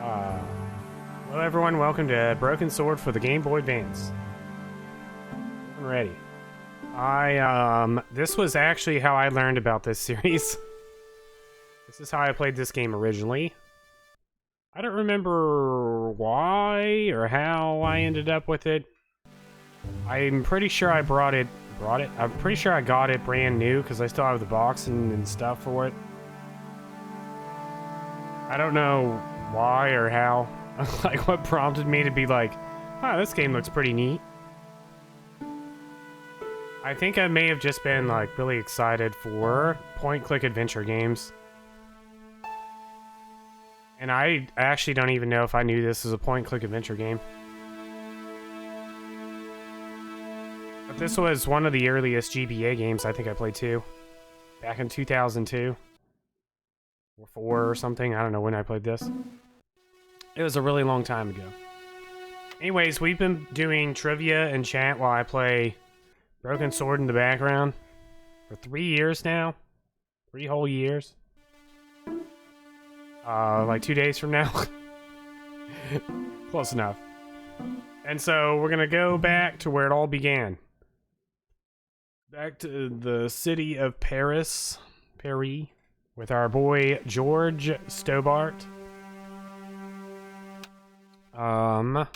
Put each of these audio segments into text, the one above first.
Hello everyone, welcome to Broken Sword for the Game Boy Advance. I'm ready. This was actually how I learned about this series. This is how I played this game originally. I don't remember why or how I ended up with it. I'm pretty sure I I'm pretty sure I got it brand new because I still have the box and stuff for it. I don't know why or how. Like what prompted me to be like, oh, this game looks pretty neat. I think I may have just been like really excited for point-click adventure games. And I actually don't even know if I knew this was a point-click adventure game. But this was one of the earliest GBA games I think I played too. Back in 2002. Or 4 or something. I don't know when I played this. It was a really long time ago. Anyways, we've been doing trivia and chat while I play Broken Sword in the background for 3 years now. 3 whole years. Like 2 days from now. Close enough. And so we're gonna go back to where it all began. Back to the city of Paris, with our boy George Stobart. Go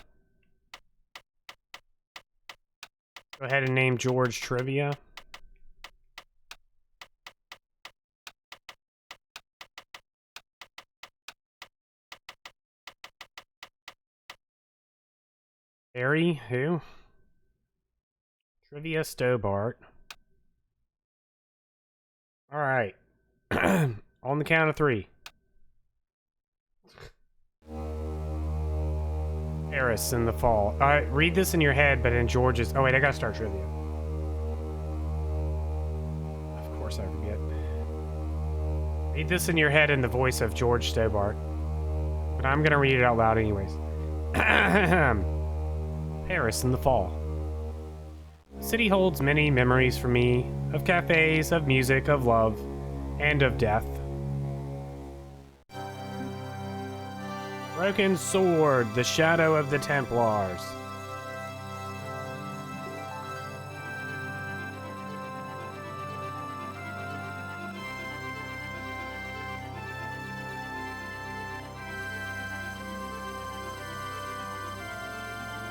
ahead and name George Trivia. Harry, who? Trivia Stobart. Alright. On the count of 3. Paris in the fall. Alright, read this in your head, but in George's... Oh wait, I gotta start trivia. Of course I forget. Read this in your head in the voice of George Stobart. But I'm gonna read it out loud anyways. Paris in the fall. The city holds many memories for me, of cafes, of music, of love, and of death. Broken Sword, the shadow of the Templars.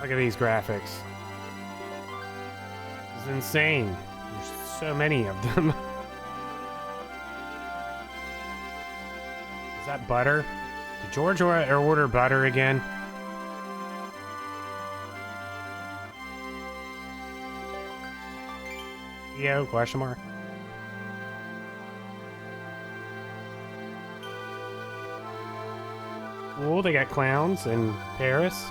Look at these graphics. This is insane. There's so many of them. Is that butter? Did George order butter again? Yo, question mark. Cool, they got clowns in Paris.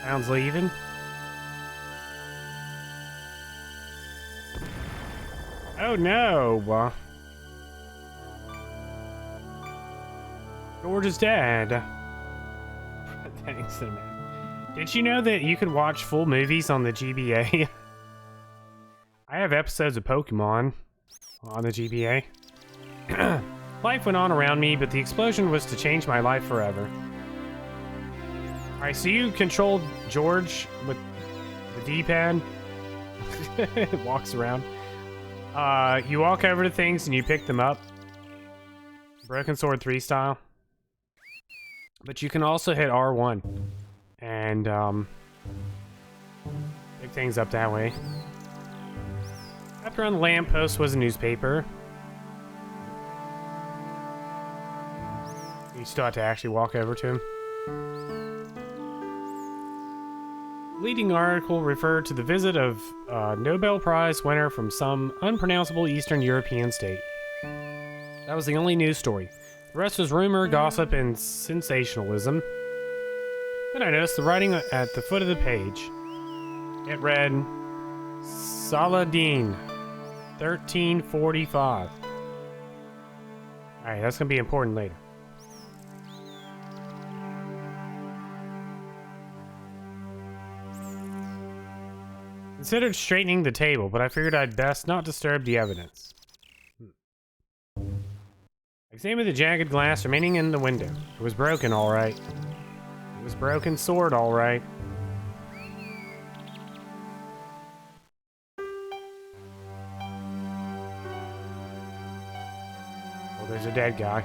Clown's leaving. Oh no! George is dead. Thanks, man. Did you know that you could watch full movies on the GBA? I have episodes of Pokemon on the GBA. Life went on around me, but the explosion was to change my life forever. Alright, so you controlled George with the D-pad. It walks around. You walk over to things and you pick them up. Broken Sword 3 style. But you can also hit R1 and pick things up that way. After on the lamppost was a newspaper. You still have to actually walk over to him. Leading article referred to the visit of a Nobel Prize winner from some unpronounceable Eastern European state. That was the only news story. The rest was rumor, gossip, and sensationalism. Then I noticed the writing at the foot of the page. It read, Saladin, 1345. Alright, that's gonna be important later. Considered straightening the table, but I figured I'd best not disturb the evidence. Examine the jagged glass remaining in the window. It was broken, all right. It was broken sword, all right. Oh, there's a dead guy.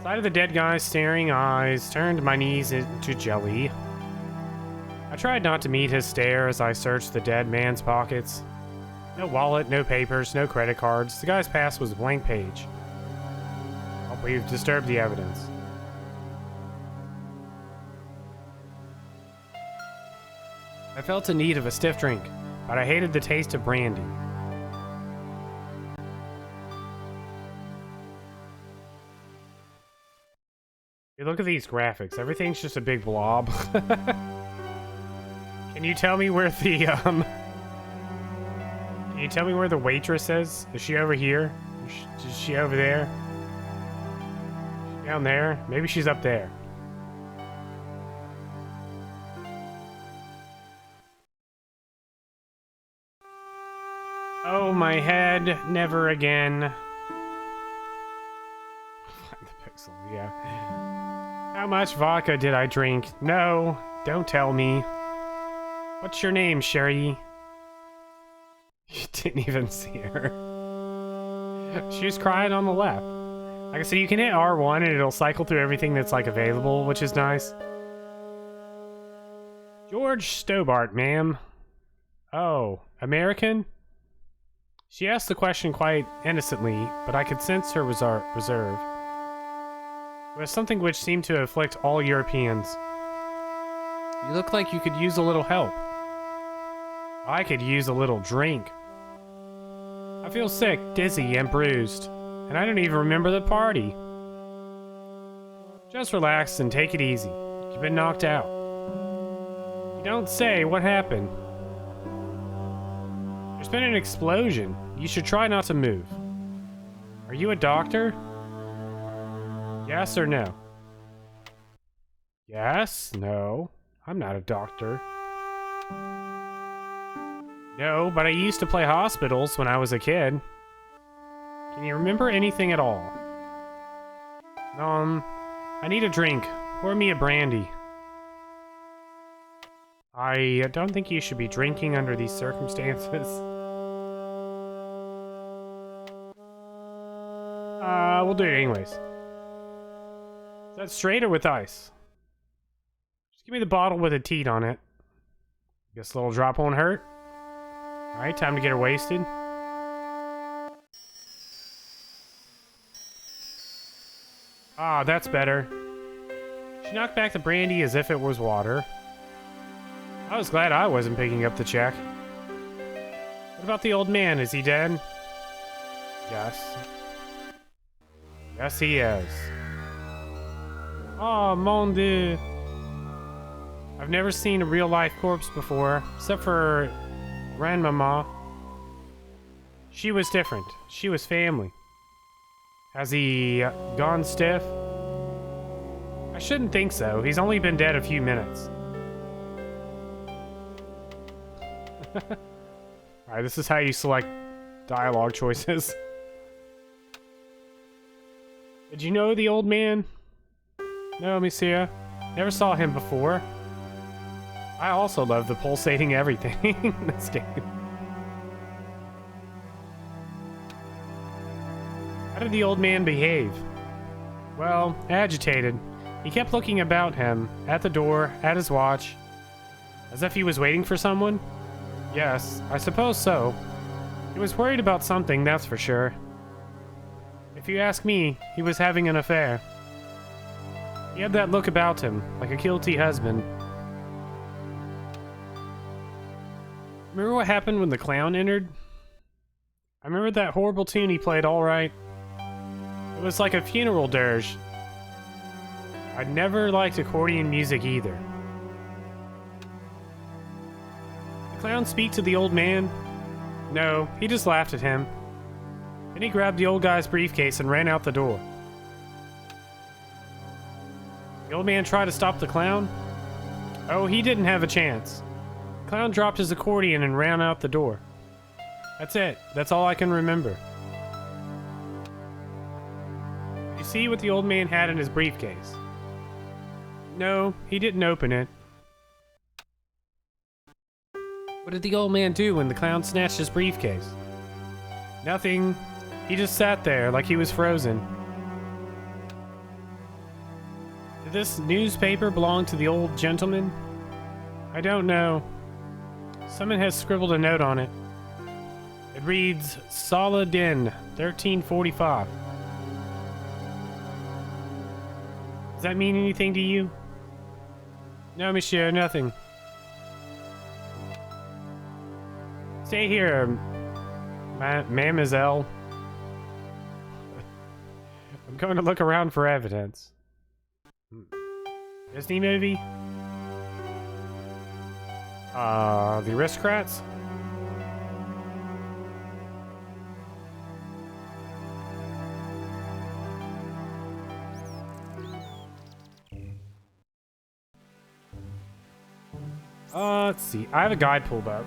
Sight of the dead guy's staring eyes turned my knees into jelly. I tried not to meet his stare as I searched the dead man's pockets. No wallet, no papers, no credit cards. The guy's past was a blank page. Oh, we've disturbed the evidence. I felt in need of a stiff drink, but I hated the taste of brandy. Hey, look at these graphics. Everything's just a big blob. Can you tell me where the, Can you tell me where the waitress is? Is she over here? Is she over there? Down there? Maybe she's up there. Oh, my head. Never again. Find the pixel, yeah. How much vodka did I drink? No, don't tell me. What's your name, Sherry? You didn't even see her. She was crying on the left. Like I said, you can hit R1 and it'll cycle through everything that's like available, which is nice. George Stobart, ma'am. Oh, American? She asked the question quite innocently, but I could sense her reserve. It was something which seemed to afflict all Europeans. You look like you could use a little help. I could use a little drink. I feel sick, dizzy, and bruised, and I don't even remember the party. Just relax and take it easy. You've been knocked out. You don't say. What happened? There's been an explosion. You should try not to move. Are you a doctor? Yes or no? Yes? No. I'm not a doctor. No, but I used to play hospitals when I was a kid. Can you remember anything at all? I need a drink. Pour me a brandy. I don't think you should be drinking under these circumstances. We'll do it anyways. Is that straight or with ice? Just give me the bottle with a teat on it. Guess a little drop won't hurt. Alright, time to get her wasted. Ah, that's better. She knocked back the brandy as if it was water. I was glad I wasn't picking up the check. What about the old man? Is he dead? Yes. Yes, he is. Oh, mon dieu. I've never seen a real-life corpse before, except for Grandmama. She was different. She was family. Has he gone stiff? I shouldn't think so. He's only been dead a few minutes. Alright, this is how you select dialogue choices. Did you know the old man? No, monsieur. Never saw him before. I also love the pulsating everything in this game. How did the old man behave? Well, agitated. He kept looking about him, at the door, at his watch, as if he was waiting for someone. Yes, I suppose so. He was worried about something, that's for sure. If you ask me, he was having an affair. He had that look about him, like a guilty husband. Remember what happened when the clown entered? I remember that horrible tune he played, all right. It was like a funeral dirge. I never liked accordion music either. Did the clown speak to the old man? No, he just laughed at him. Then he grabbed the old guy's briefcase and ran out the door. The old man tried to stop the clown? Oh, he didn't have a chance. Clown dropped his accordion and ran out the door. That's it. That's all I can remember. You see what the old man had in his briefcase? No, he didn't open it. What did the old man do when the clown snatched his briefcase? Nothing. He just sat there like he was frozen. Did this newspaper belong to the old gentleman? I don't know. Someone has scribbled a note on it. It reads, Saladin, 1345. Does that mean anything to you? No, monsieur, nothing. Stay here, mademoiselle. I'm going to look around for evidence. Disney movie? The Aristocrats? Let's see. I have a guide pulled up.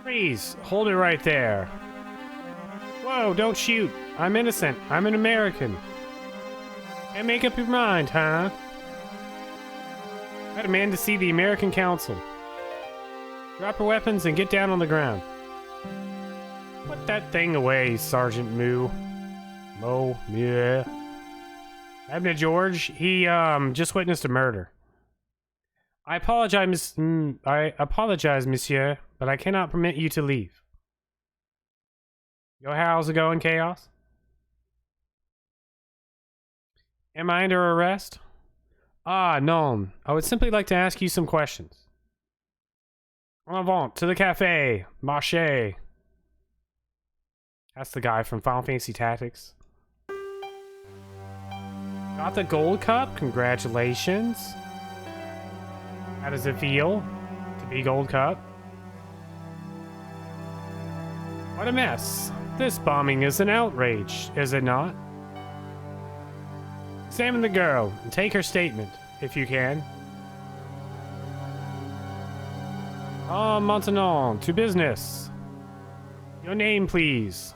Please, hold it right there. Whoa, don't shoot. I'm innocent. I'm an American. Can't make up your mind, huh? I demand to see the American Council. Drop your weapons and get down on the ground. Put that thing away, Sergeant Moo. Yeah. Abner George, he, just witnessed a murder. I apologize, monsieur, but I cannot permit you to leave. Yo, how's it going, Chaos? Am I under arrest? Ah, no. I would simply like to ask you some questions. En avant, to the cafe, marché. That's the guy from Final Fantasy Tactics. Got the gold cup? Congratulations. How does it feel to be gold cup? What a mess. This bombing is an outrage, is it not? Examine the girl and take her statement, if you can. Ah, maintenant, to business. Your name, please.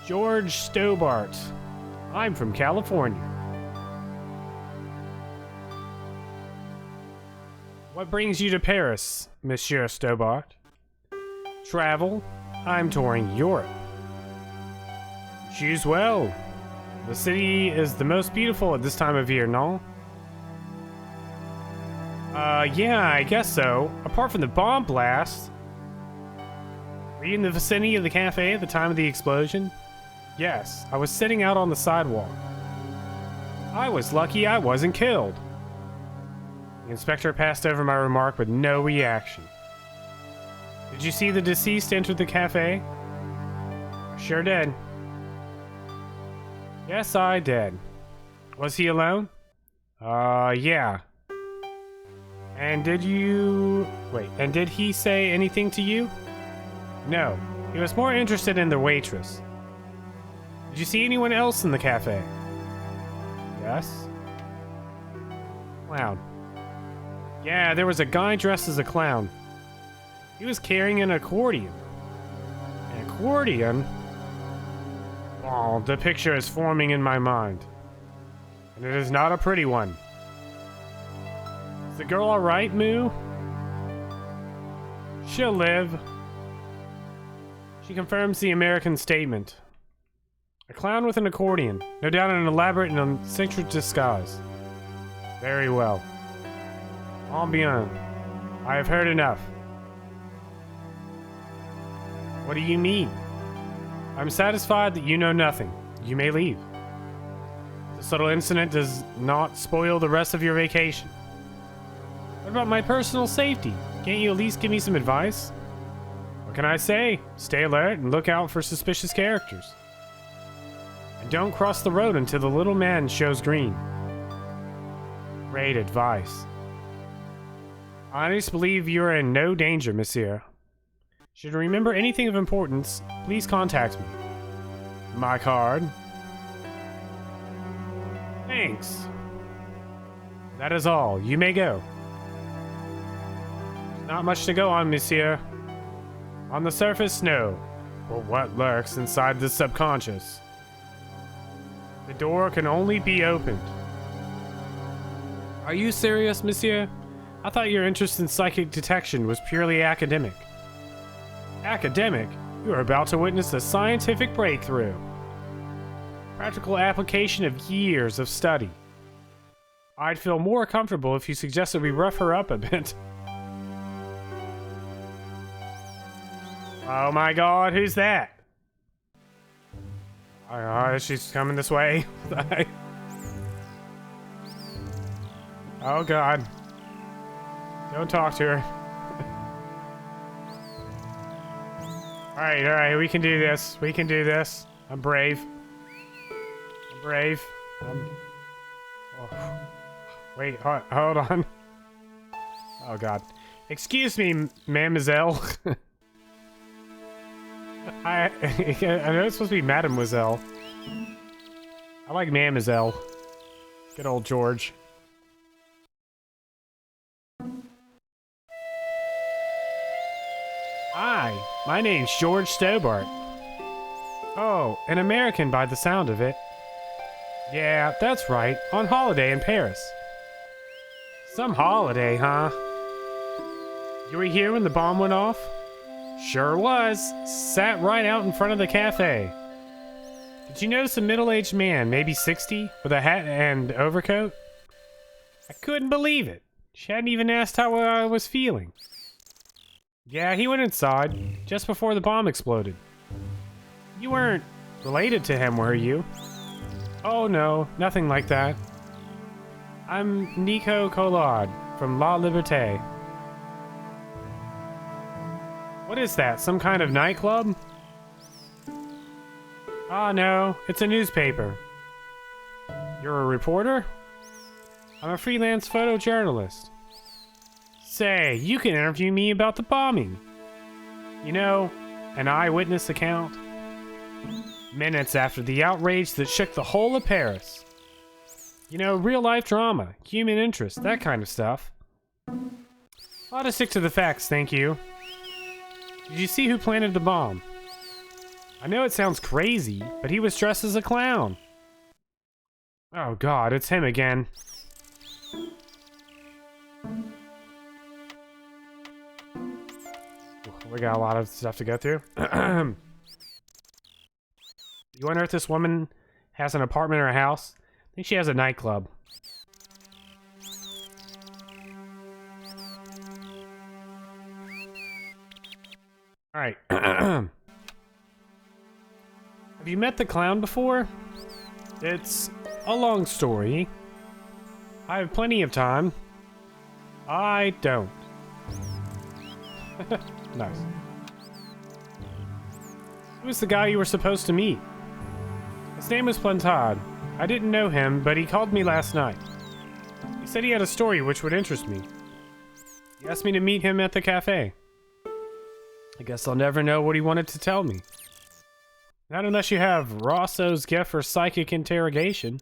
George Stobart. I'm from California. What brings you to Paris, Monsieur Stobart? Travel? I'm touring Europe. Choose well. The city is the most beautiful at this time of year, no? Yeah, I guess so. Apart from the bomb blast. Were you in the vicinity of the cafe at the time of the explosion? Yes, I was sitting out on the sidewalk. I was lucky I wasn't killed. The inspector passed over my remark with no reaction. Did you see the deceased enter the cafe? I sure did. Yes, I did. Was he alone? Yeah. And did he say anything to you? No, he was more interested in the waitress. Did you see anyone else in the cafe? Yes. Clown. Yeah, there was a guy dressed as a clown. He was carrying an accordion. An accordion? Oh, the picture is forming in my mind. And it is not a pretty one. Is the girl alright, Moo? She'll live. She confirms the American statement. A clown with an accordion. No doubt an elaborate and eccentric disguise. Very well. En bien. I have heard enough. What do you mean? I'm satisfied that you know nothing. You may leave. The subtle incident does not spoil the rest of your vacation. What about my personal safety? Can't you at least give me some advice? What can I say? Stay alert and look out for suspicious characters. And don't cross the road until the little man shows green. Great advice. I honestly believe you are in no danger, monsieur. Should you remember anything of importance, please contact me. My card. Thanks. That is all. You may go. Not much to go on, monsieur. On the surface, no. But what lurks inside the subconscious? The door can only be opened. Are you serious, monsieur? I thought your interest in psychic detection was purely academic. Academic? You are about to witness a scientific breakthrough. Practical application of years of study. I'd feel more comfortable if you suggested we rough her up a bit. Oh my god, who's that? She's coming this way. Oh god. Don't talk to her. Alright, we can do this. We can do this. I'm brave. I'm brave. Oh. Wait, hold on. Oh god. Excuse me, mademoiselle. I know it's supposed to be mademoiselle. I like mademoiselle. Good old George. Hi, my name's George Stobart. Oh, an American by the sound of it. Yeah, that's right, on holiday in Paris. Some holiday, huh? You were here when the bomb went off? Sure was. Sat right out in front of the cafe. Did you notice a middle-aged man, maybe 60, with a hat and overcoat? I couldn't believe it. She hadn't even asked how I was feeling. Yeah, he went inside, just before the bomb exploded. You weren't related to him, were you? Oh no, nothing like that. I'm Nico Collard, from La Liberté. What is that, some kind of nightclub? Ah, no, it's a newspaper. You're a reporter? I'm a freelance photojournalist. Say, you can interview me about the bombing. You know, an eyewitness account. Minutes after the outrage that shook the whole of Paris. You know, real-life drama, human interest, that kind of stuff. I'll just stick to the facts, thank you. Did you see who planted the bomb? I know it sounds crazy, but he was dressed as a clown. Oh god, it's him again. We got a lot of stuff to go through. You wonder if this woman has an apartment or a house? I think she has a nightclub. Alright. Have you met the clown before? It's a long story. I have plenty of time. I don't. Nice. Who was the guy you were supposed to meet? His name was Plantard. I didn't know him, but he called me last night. He said he had a story which would interest me. He asked me to meet him at the cafe. I guess I'll never know what he wanted to tell me. Not unless you have Rosso's gift for psychic interrogation.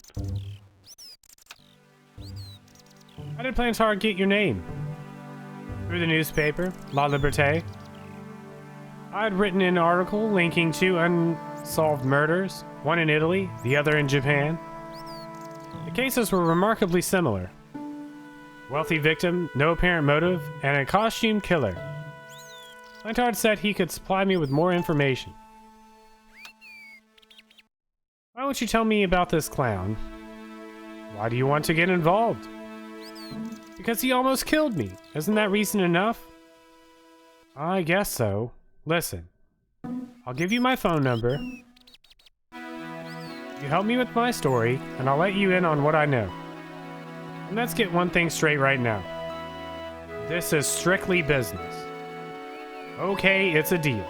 How did Plantard get your name? Through the newspaper, La Liberté. I had written an article linking two unsolved murders, one in Italy, the other in Japan. The cases were remarkably similar. Wealthy victim, no apparent motive, and a costume killer. Plantard said he could supply me with more information. Why don't you tell me about this clown? Why do you want to get involved? Because he almost killed me. Isn't that reason enough? I guess so. Listen, I'll give you my phone number. You help me with my story, and I'll let you in on what I know. And let's get one thing straight right now. This is strictly business. Okay, it's a deal.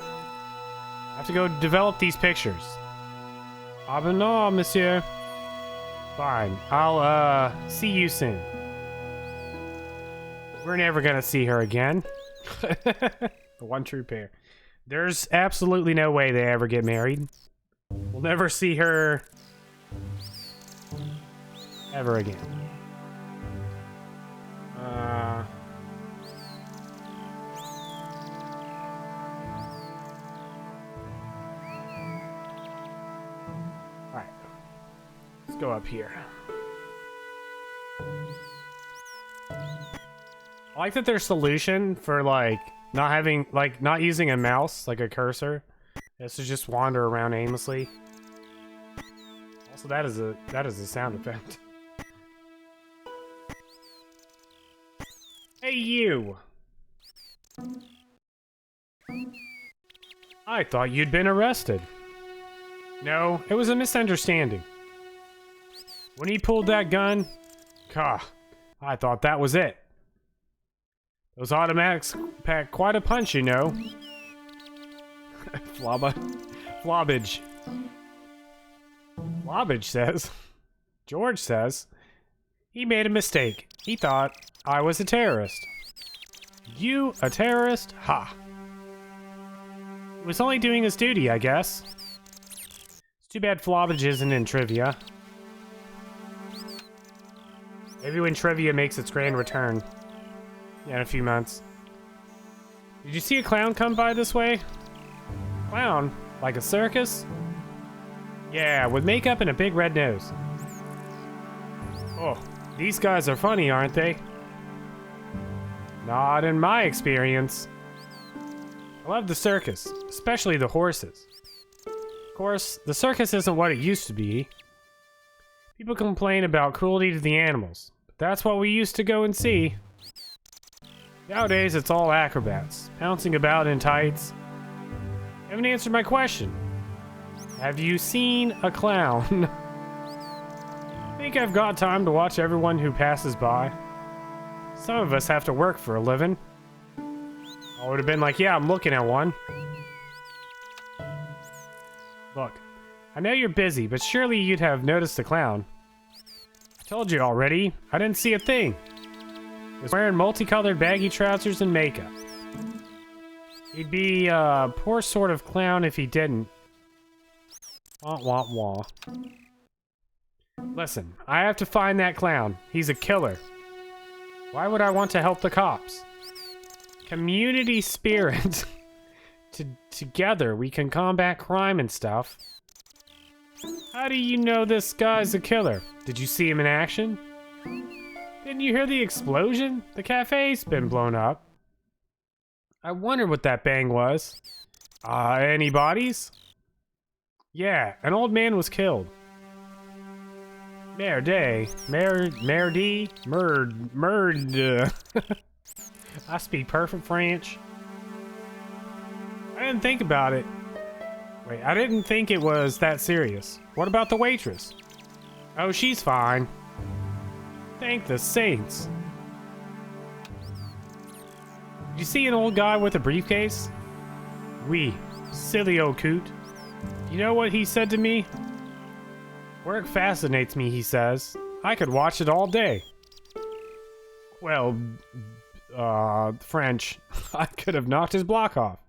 I have to go develop these pictures. Ah, but no, monsieur. Fine, I'll, see you soon. We're never gonna see her again. The one true pair. There's absolutely no way they ever get married. We'll never see her ever again. Alright. Let's go up here. I like that their solution for like not using a mouse like a cursor is to just wander around aimlessly. Also, that is a sound effect. Hey you! I thought you'd been arrested. No, it was a misunderstanding. When he pulled that gun, I thought that was it. Those automatics pack quite a punch, you know. Flobbage. Flobbage says. George says. He made a mistake. He thought I was a terrorist. You a terrorist? Ha. He was only doing his duty, I guess. It's too bad Flobbage isn't in trivia. Maybe when trivia makes its grand return. Yeah, in a few months. Did you see a clown come by this way? Clown? Like a circus? Yeah, with makeup and a big red nose. Oh, these guys are funny, aren't they? Not in my experience. I love the circus, especially the horses. Of course, the circus isn't what it used to be. People complain about cruelty to the animals, but that's what we used to go and see. Nowadays, it's all acrobats, bouncing about in tights. You haven't answered my question. Have you seen a clown? Think I've got time to watch everyone who passes by? Some of us have to work for a living. I would have been like, yeah, I'm looking at one. Look, I know you're busy, but surely you'd have noticed the clown. I told you already, I didn't see a thing. He was wearing multicolored baggy trousers and makeup. He'd be a poor sort of clown if he didn't. Wah wah wah. Listen, I have to find that clown. He's a killer. Why would I want to help the cops? Community spirit. Together we can combat crime and stuff. How do you know this guy's a killer? Did you see him in action? Didn't you hear the explosion? The cafe's been blown up. I wonder what that bang was. Any bodies? Yeah, an old man was killed. Mayor D. I speak perfect French. I didn't think about it. Wait, I didn't think it was that serious. What about the waitress? Oh, she's fine. Thank the saints. Did you see an old guy with a briefcase? Oui, silly old coot. You know what he said to me? Work fascinates me, he says. I could watch it all day. Well, French. I could have knocked his block off.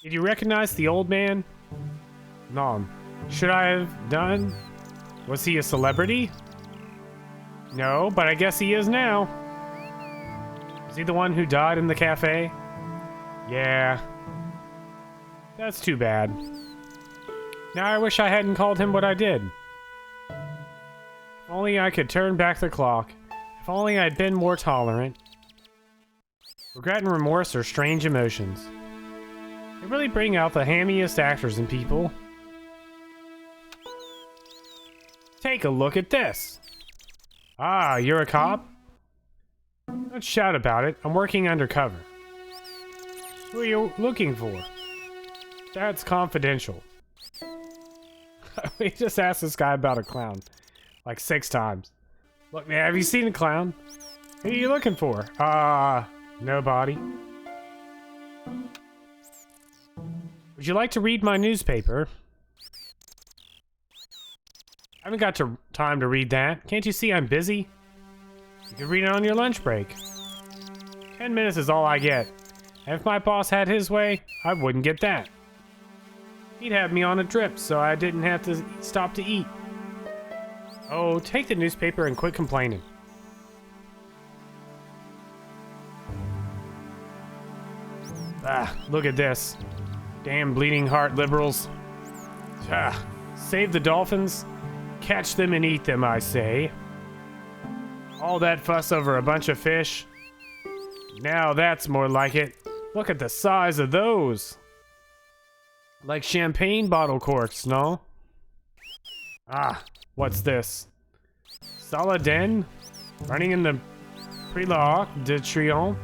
Did you recognize the old man? No. Should I have done? Was he a celebrity? No, but I guess he is now. Is he the one who died in the cafe? Yeah. That's too bad. Now I wish I hadn't called him what I did. If only I could turn back the clock. If only I'd been more tolerant. Regret and remorse are strange emotions. They really bring out the hammiest actors in people. Take a look at this. Ah, you're a cop? Don't shout about it. I'm working undercover. Who are you looking for? That's confidential. We just asked this guy about a clown. Like 6 times. Look, man, have you seen a clown? Who are you looking for? Nobody. Would you like to read my newspaper? I haven't got time to read that. Can't you see I'm busy? You could read it on your lunch break. 10 minutes is all I get. And if my boss had his way, I wouldn't get that. He'd have me on a drip so I didn't have to stop to eat. Oh, take the newspaper and quit complaining. Ah, look at this. Damn bleeding heart liberals. Ah, save the dolphins, catch them and eat them, I say. All that fuss over a bunch of fish. Now that's more like it. Look at the size of those. Like champagne bottle corks, no? Ah, what's this? Saladin? Running in the Pré-l'Arc de Triomphe?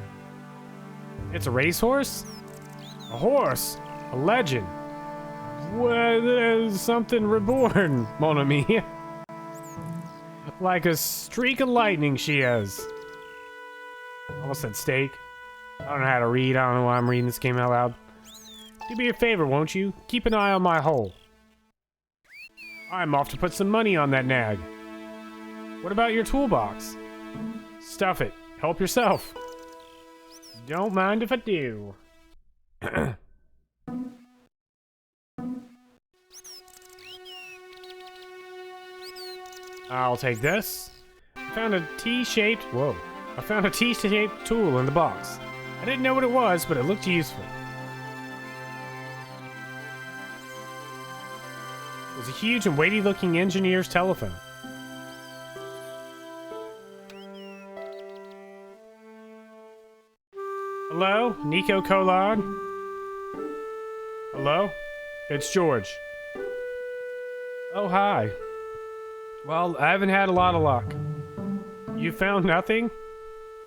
It's a racehorse? A horse? A legend? Well, there's something reborn, mon ami. Like a streak of lightning she is. Almost said steak. I don't know how to read. I don't know why I'm reading this game out loud. Do me a favor, won't you? Keep an eye on my hole. I'm off to put some money on that nag. What about your toolbox? Stuff it. Help yourself. Don't mind if I do. I'll take this. I found a T-shaped... Whoa. I found a T-shaped tool in the box. I didn't know what it was, but it looked useful. It was a huge and weighty-looking engineer's telephone. Hello? Nico Collard? Hello? It's George. Oh, hi. Well, I haven't had a lot of luck. You found nothing?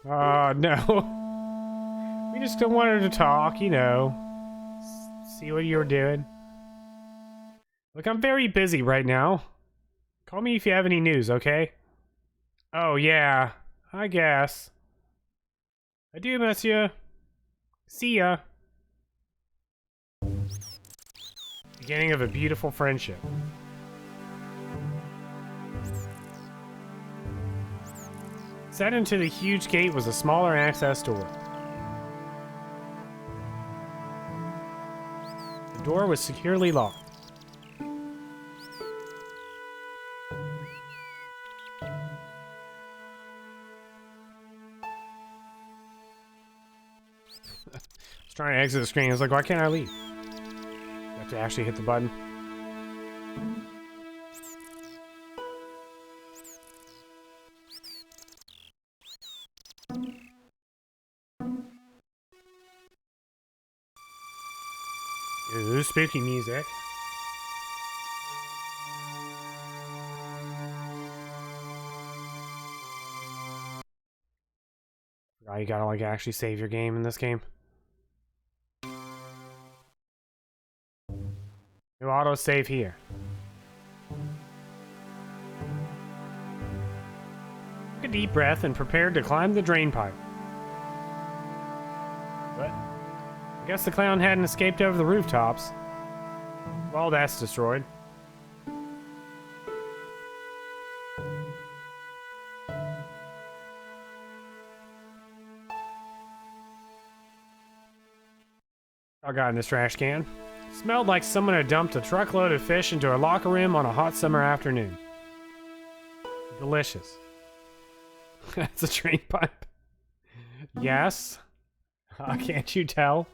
No. We just wanted to talk, you know. See what you were doing. Look, I'm very busy right now. Call me if you have any news, okay? Oh, yeah. I guess. Adieu, monsieur. See ya. Beginning of a beautiful friendship. Set into the huge gate was a smaller access door. The door was securely locked. I was trying to exit the screen. I was like, why can't I leave? I have to actually hit the button. Ooh, spooky music. Oh, you gotta like actually save your game in this game. No auto save here. Took a deep breath and prepared to climb the drain pipe. What? I guess the clown hadn't escaped over the rooftops. Well, that's destroyed. I got in this trash can. It smelled like someone had dumped a truckload of fish into a locker room on a hot summer afternoon. Delicious. That's a drain pipe. Yes. Can't you tell?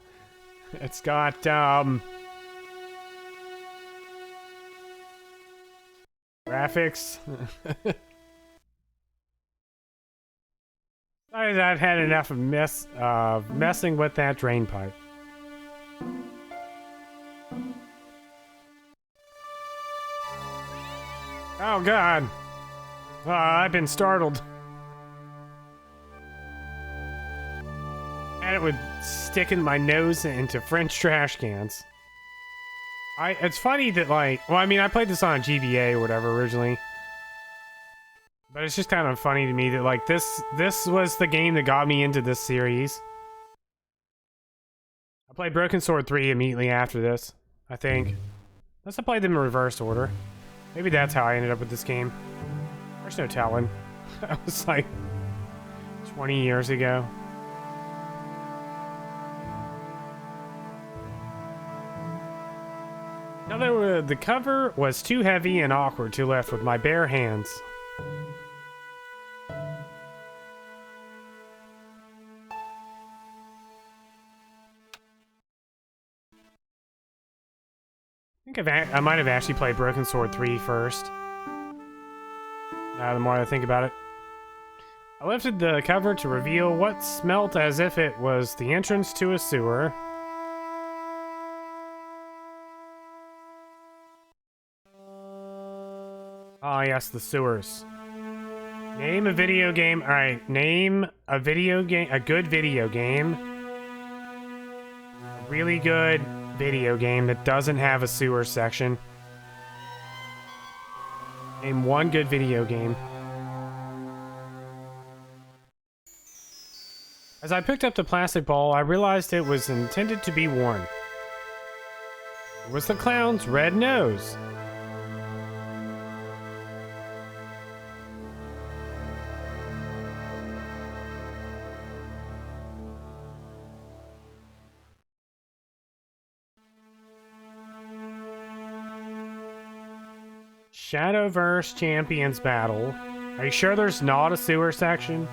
It's got, graphics. I've had enough of messing with that drain pipe. Oh god. I've been startled. And it would stick in my nose into French trash cans. It's funny that like, well, I mean, I played this on a GBA or whatever originally. But it's just kind of funny to me that like this was the game that got me into this series. I played Broken Sword 3 immediately after this, I think. Unless I played them in reverse order. Maybe that's how I ended up with this game. There's no telling. I was like, 20 years ago. No, the cover was too heavy and awkward to lift with my bare hands. I think I might have actually played Broken Sword 3 first. The more I think about it. I lifted the cover to reveal what smelt as if it was the entrance to a sewer. Ah, yes, the sewers. Name a video game. Alright, name a video game. A good video game. A really good video game that doesn't have a sewer section. Name one good video game. As I picked up the plastic ball, I realized it was intended to be worn. It was the clown's red nose. Shadowverse Champions Battle. Are you sure there's not a sewer section?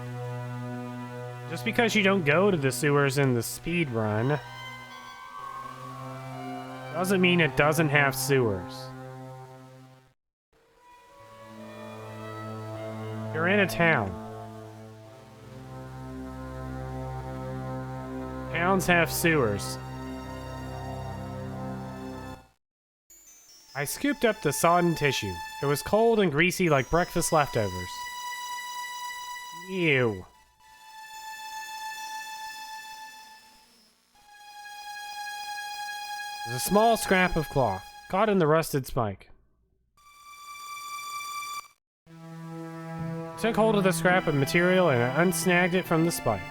Just because you don't go to the sewers in the speed run doesn't mean it doesn't have sewers. You're in a town. Towns have sewers. I scooped up the sodden tissue. It was cold and greasy like breakfast leftovers. Ew. There's a small scrap of cloth, caught in the rusted spike. I took hold of the scrap of material and I unsnagged it from the spike.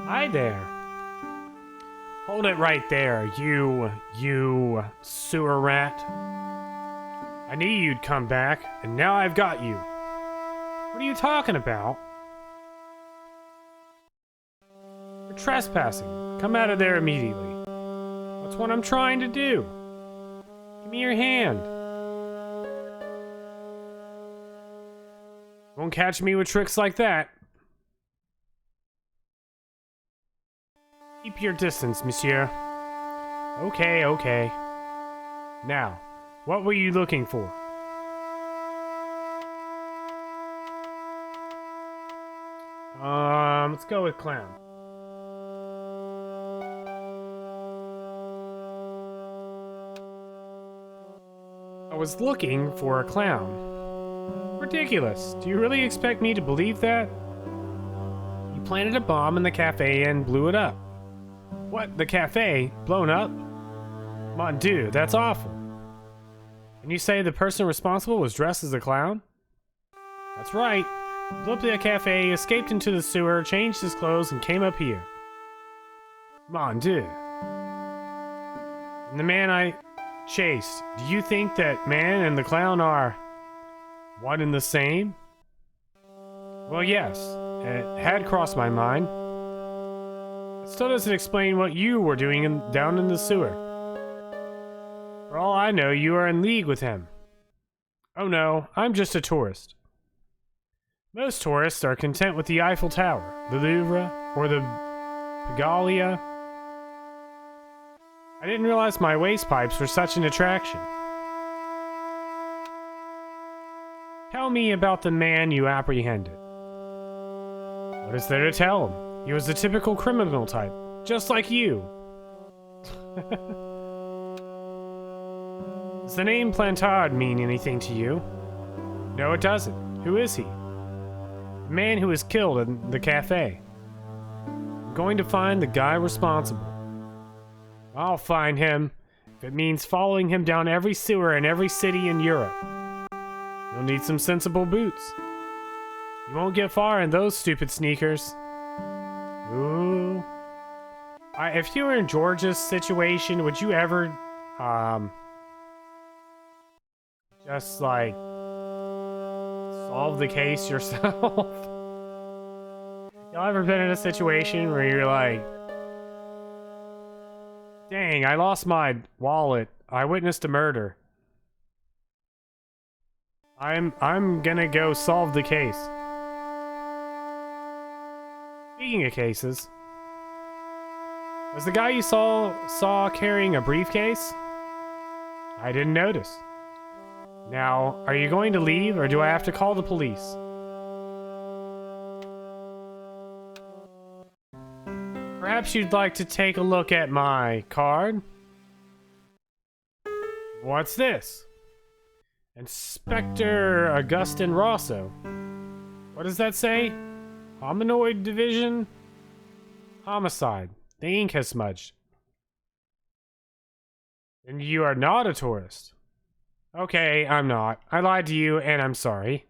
Hi there. Hold it right there, you sewer rat. I knew you'd come back, and now I've got you. What are you talking about? You're trespassing. Come out of there immediately. That's what I'm trying to do. Give me your hand. Won't catch me with tricks like that. Keep your distance, monsieur. Okay, okay. Now, what were you looking for? Let's go with clown. I was looking for a clown. Ridiculous. Do you really expect me to believe that? You planted a bomb in the cafe and blew it up. What? The cafe? Blown up? Mon Dieu, that's awful. And you say the person responsible was dressed as a clown? That's right. He blew up the cafe, escaped into the sewer, changed his clothes, and came up here. Mon Dieu. And the man I chased, do you think that man and the clown are one and the same? Well, yes. It had crossed my mind. It still doesn't explain what you were doing down in the sewer. For all I know, you are in league with him. Oh no, I'm just a tourist. Most tourists are content with the Eiffel Tower, the Louvre, or the Pagalia. I didn't realize my waste pipes were such an attraction. Tell me about the man you apprehended. What is there to tell him? He was the typical criminal type, just like you. Does the name Plantard mean anything to you? No, it doesn't. Who is he? The man who was killed in the cafe. I'm going to find the guy responsible. I'll find him, if it means following him down every sewer in every city in Europe. You'll need some sensible boots. You won't get far in those stupid sneakers. Ooh. If you were in George's situation, would you ever, just, like, solve the case yourself? Y'all ever been in a situation where you're like, dang, I lost my wallet. I witnessed a murder. I'm gonna go solve the case. Speaking of cases, was the guy you saw carrying a briefcase? I didn't notice. Now, are you going to leave, or do I have to call the police? Perhaps you'd like to take a look at my card? What's this? Inspector Augustin Rosso. What does that say? Hominoid Division? Homicide. The ink has smudged. And you are not a tourist. Okay, I'm not. I lied to you, and I'm sorry.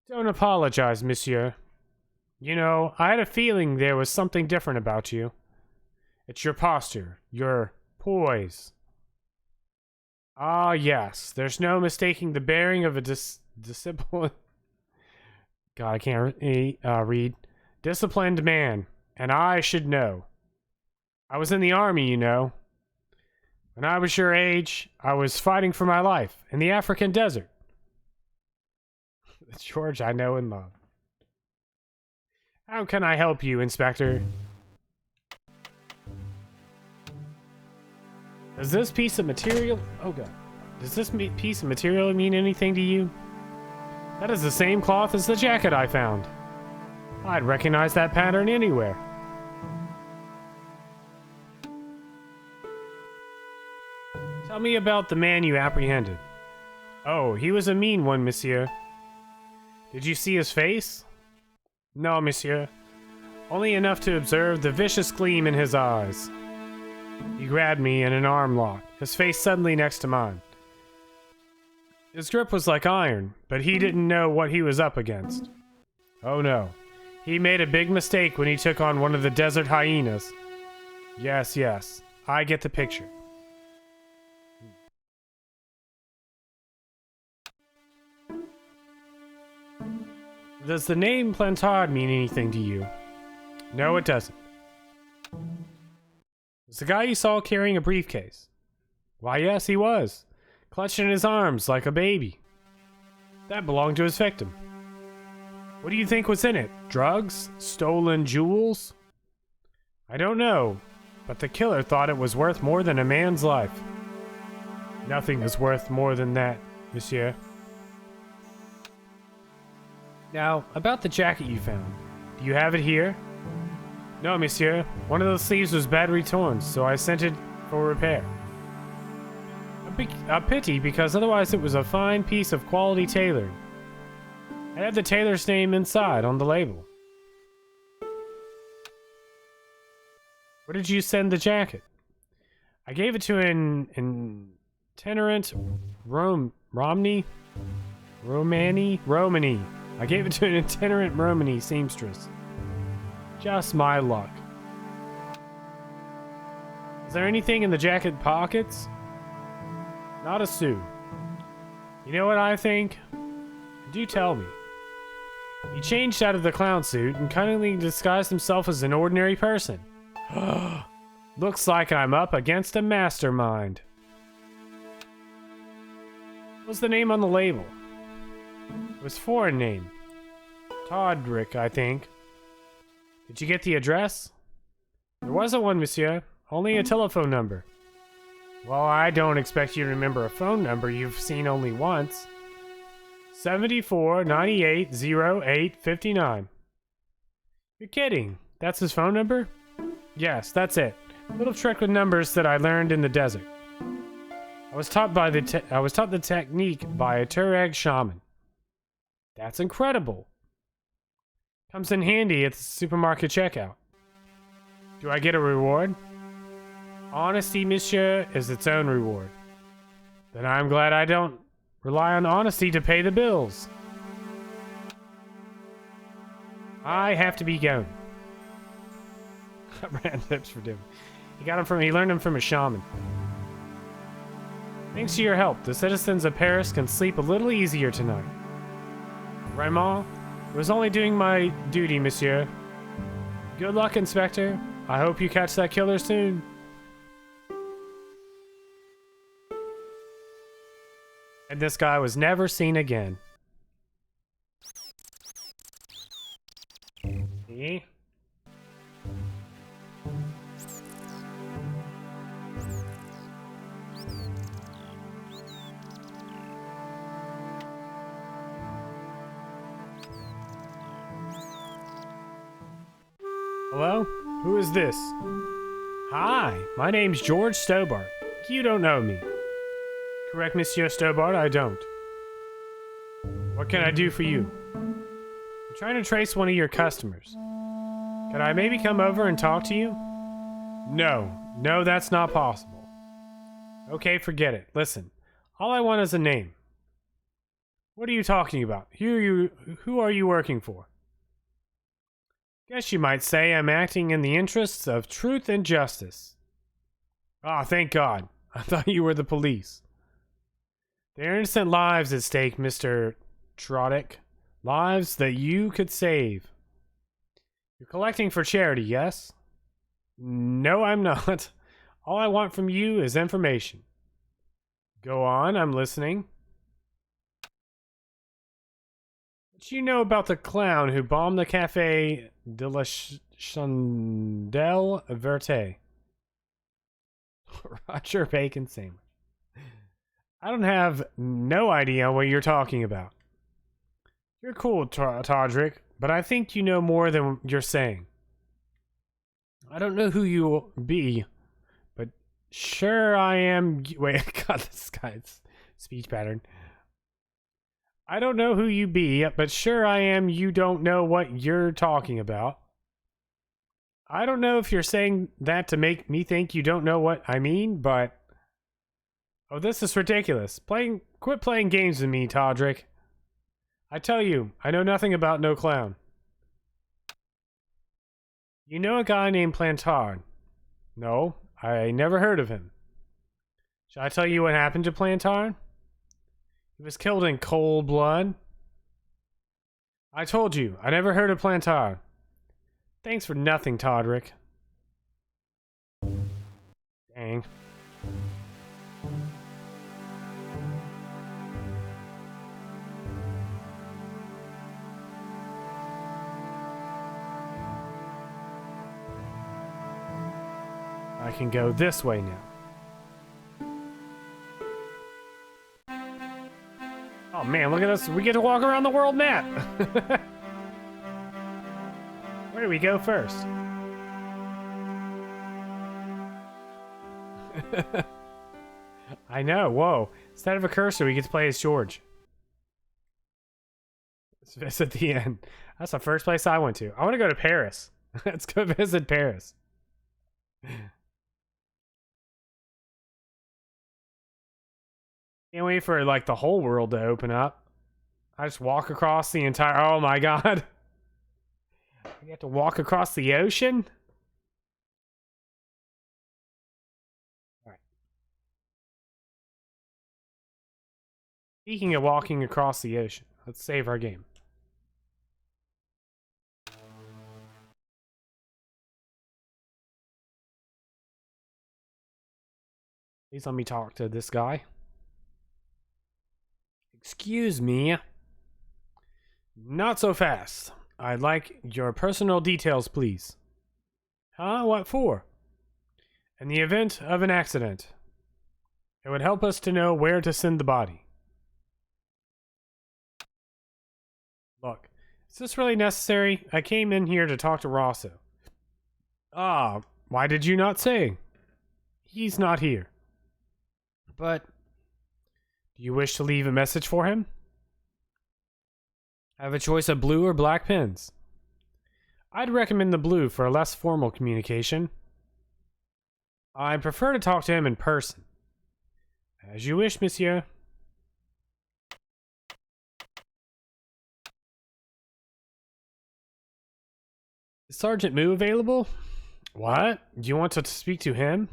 Don't apologize, monsieur. You know, I had a feeling there was something different about you. It's your posture, your poise. Ah, yes. There's no mistaking the bearing of a disciplined... God, I can't read. Disciplined man. And I should know. I was in the army, you know. When I was your age, I was fighting for my life in the African desert. The George I know and love. How can I help you, Inspector? Does this piece of material... Oh, God. Does this piece of material mean anything to you? That is the same cloth as the jacket I found. I'd recognize that pattern anywhere. Tell me about the man you apprehended. Oh, he was a mean one, monsieur. Did you see his face? No, monsieur. Only enough to observe the vicious gleam in his eyes. He grabbed me in an arm lock, his face suddenly next to mine. His grip was like iron, but he didn't know what he was up against. Oh no. He made a big mistake when he took on one of the desert hyenas. Yes, yes. I get the picture. Does the name Plantard mean anything to you? No, it doesn't. Was the guy you saw carrying a briefcase? Why, yes, he was. Clutched in his arms like a baby. That belonged to his victim. What do you think was in it? Drugs? Stolen jewels? I don't know, but the killer thought it was worth more than a man's life. Nothing is worth more than that, monsieur. Now, about the jacket you found. Do you have it here? No, monsieur. One of the sleeves was badly torn, so I sent it for repair. A pity, because otherwise it was a fine piece of quality tailoring. It had the tailor's name inside on the label. Where did you send the jacket? I gave it to an itinerant Romani. I gave it to an itinerant Romani seamstress. Just my luck. Is there anything in the jacket pockets? Not a sou. You know what I think? Do tell me. He changed out of the clown suit and cunningly disguised himself as an ordinary person. Looks like I'm up against a mastermind. What's the name on the label? It was a foreign name. Todrick, I think. Did you get the address? There wasn't one, monsieur. Only a telephone number. Well, I don't expect you to remember a phone number you've seen only once. 74 98 08 59. You're kidding. That's his phone number? Yes, that's it. Little trick with numbers that I learned in the desert. I was taught the technique by a Tuareg shaman. That's incredible. Comes in handy at the supermarket checkout. Do I get a reward? Honesty, monsieur, is its own reward. Then I'm glad I don't rely on honesty to pay the bills. I have to be going. Red lips for doing. He learned them from a shaman. Thanks to your help, the citizens of Paris can sleep a little easier tonight. Raymond, I was only doing my duty, monsieur. Good luck, Inspector. I hope you catch that killer soon. And this guy was never seen again. See? Hello? Who is this? Hi, my name's George Stobart. You don't know me. Correct, Monsieur Stobart, I don't. What can I do for you? I'm trying to trace one of your customers. Can I maybe come over and talk to you? No, that's not possible. Okay, forget it. Listen, all I want is a name. What are you talking about? Who are you working for? Guess you might say I'm acting in the interests of truth and justice. Ah, thank God. I thought you were the police. There are innocent lives at stake, Mr. Trodick. Lives that you could save. You're collecting for charity, yes? No, I'm not. All I want from you is information. Go on, I'm listening. What do you know about the clown who bombed the Café de la Chandelle Verte? Roger Bacon sandwich. I don't have no idea what you're talking about. You're cool, Todrick, but I think you know more than you're saying. I don't know who you be, but sure I am... Wait, I got this guy's speech pattern. I don't know who you be, but sure I am you don't know what you're talking about. I don't know if you're saying that to make me think you don't know what I mean, but... Oh, this is ridiculous. Quit playing games with me, Todrick. I tell you, I know nothing about no clown. You know a guy named Plantard? No, I never heard of him. Shall I tell you what happened to Plantard? He was killed in cold blood. I told you, I never heard of Plantard. Thanks for nothing, Todrick. Dang. I can go this way now. Oh man, look at us. We get to walk around the world map. Where do we go first? I know, whoa. Instead of a cursor, we get to play as George. Let's visit the end. That's the first place I went to. I want to go to Paris. Let's go visit Paris. Can't wait for like the whole world to open up. I just walk across the entire... Oh my god. I get to walk across the ocean? Alright. Speaking of walking across the ocean, let's save our game. Please let me talk to this guy. Excuse me. Not so fast. I'd like your personal details, please. Huh? What for? In the event of an accident, it would help us to know where to send the body. Look, is this really necessary? I came in here to talk to Rosso. Ah, why did you not say? He's not here. But... do you wish to leave a message for him? I have a choice of blue or black pens. I'd recommend the blue for a less formal communication. I prefer to talk to him in person. As you wish, monsieur. Is Sergeant Moo available? What? Do you want to speak to him?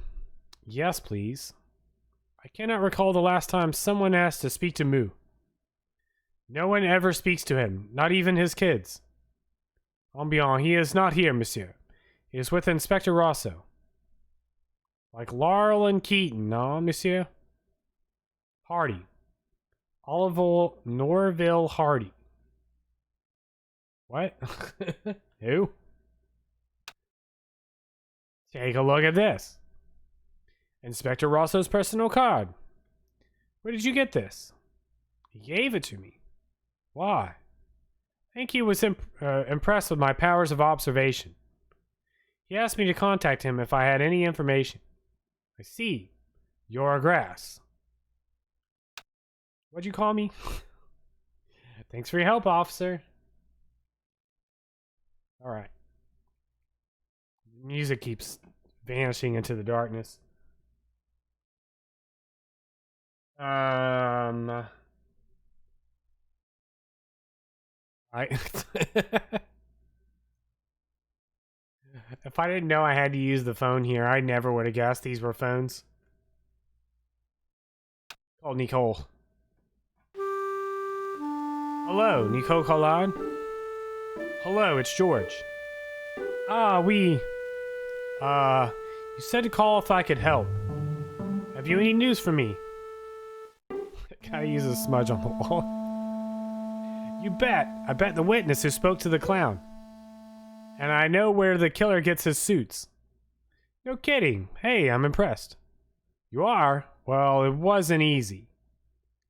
Yes, please. I cannot recall the last time someone asked to speak to Moo. No one ever speaks to him, not even his kids. Bien, he is not here, monsieur. He is with Inspector Rosso. Like Laurel and Keaton, no, monsieur? Hardy. Oliver Norville Hardy. What? Who? Take a look at this. Inspector Rosso's personal card. Where did you get this? He gave it to me. Why? I think he was impressed with my powers of observation. He asked me to contact him if I had any information. I see. You're a grass. What'd you call me? Thanks for your help, officer. Alright. Music keeps vanishing into the darkness. If I didn't know I had to use the phone here, I never would have guessed these were phones. Call Nicole. Hello, Nicole Collard? Hello, it's George. You said to call if I could help. Have you any news for me? Gotta use a smudge on the wall. You bet. I bet the witness who spoke to the clown. And I know where the killer gets his suits. No kidding. Hey, I'm impressed. You are? Well, it wasn't easy.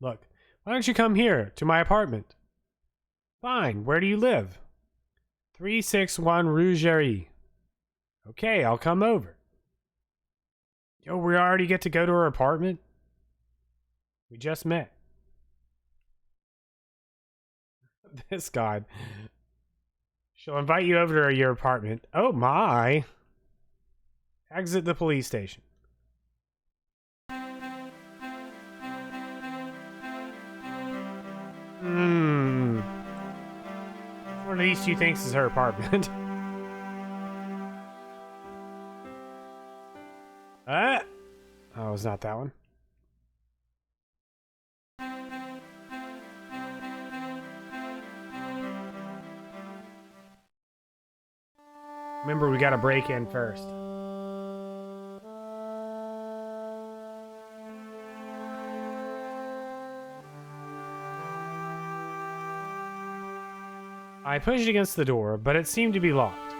Look, why don't you come here, to my apartment? Fine. Where do you live? 361 Rue Géry. Okay, I'll come over. Yo, we already get to go to her apartment? We just met. This guy. She'll invite you over to your apartment. Oh my. Exit the police station. One of these two thinks is her apartment. Oh, it's not that one. Remember, we gotta break in first. I pushed against the door, but it seemed to be locked.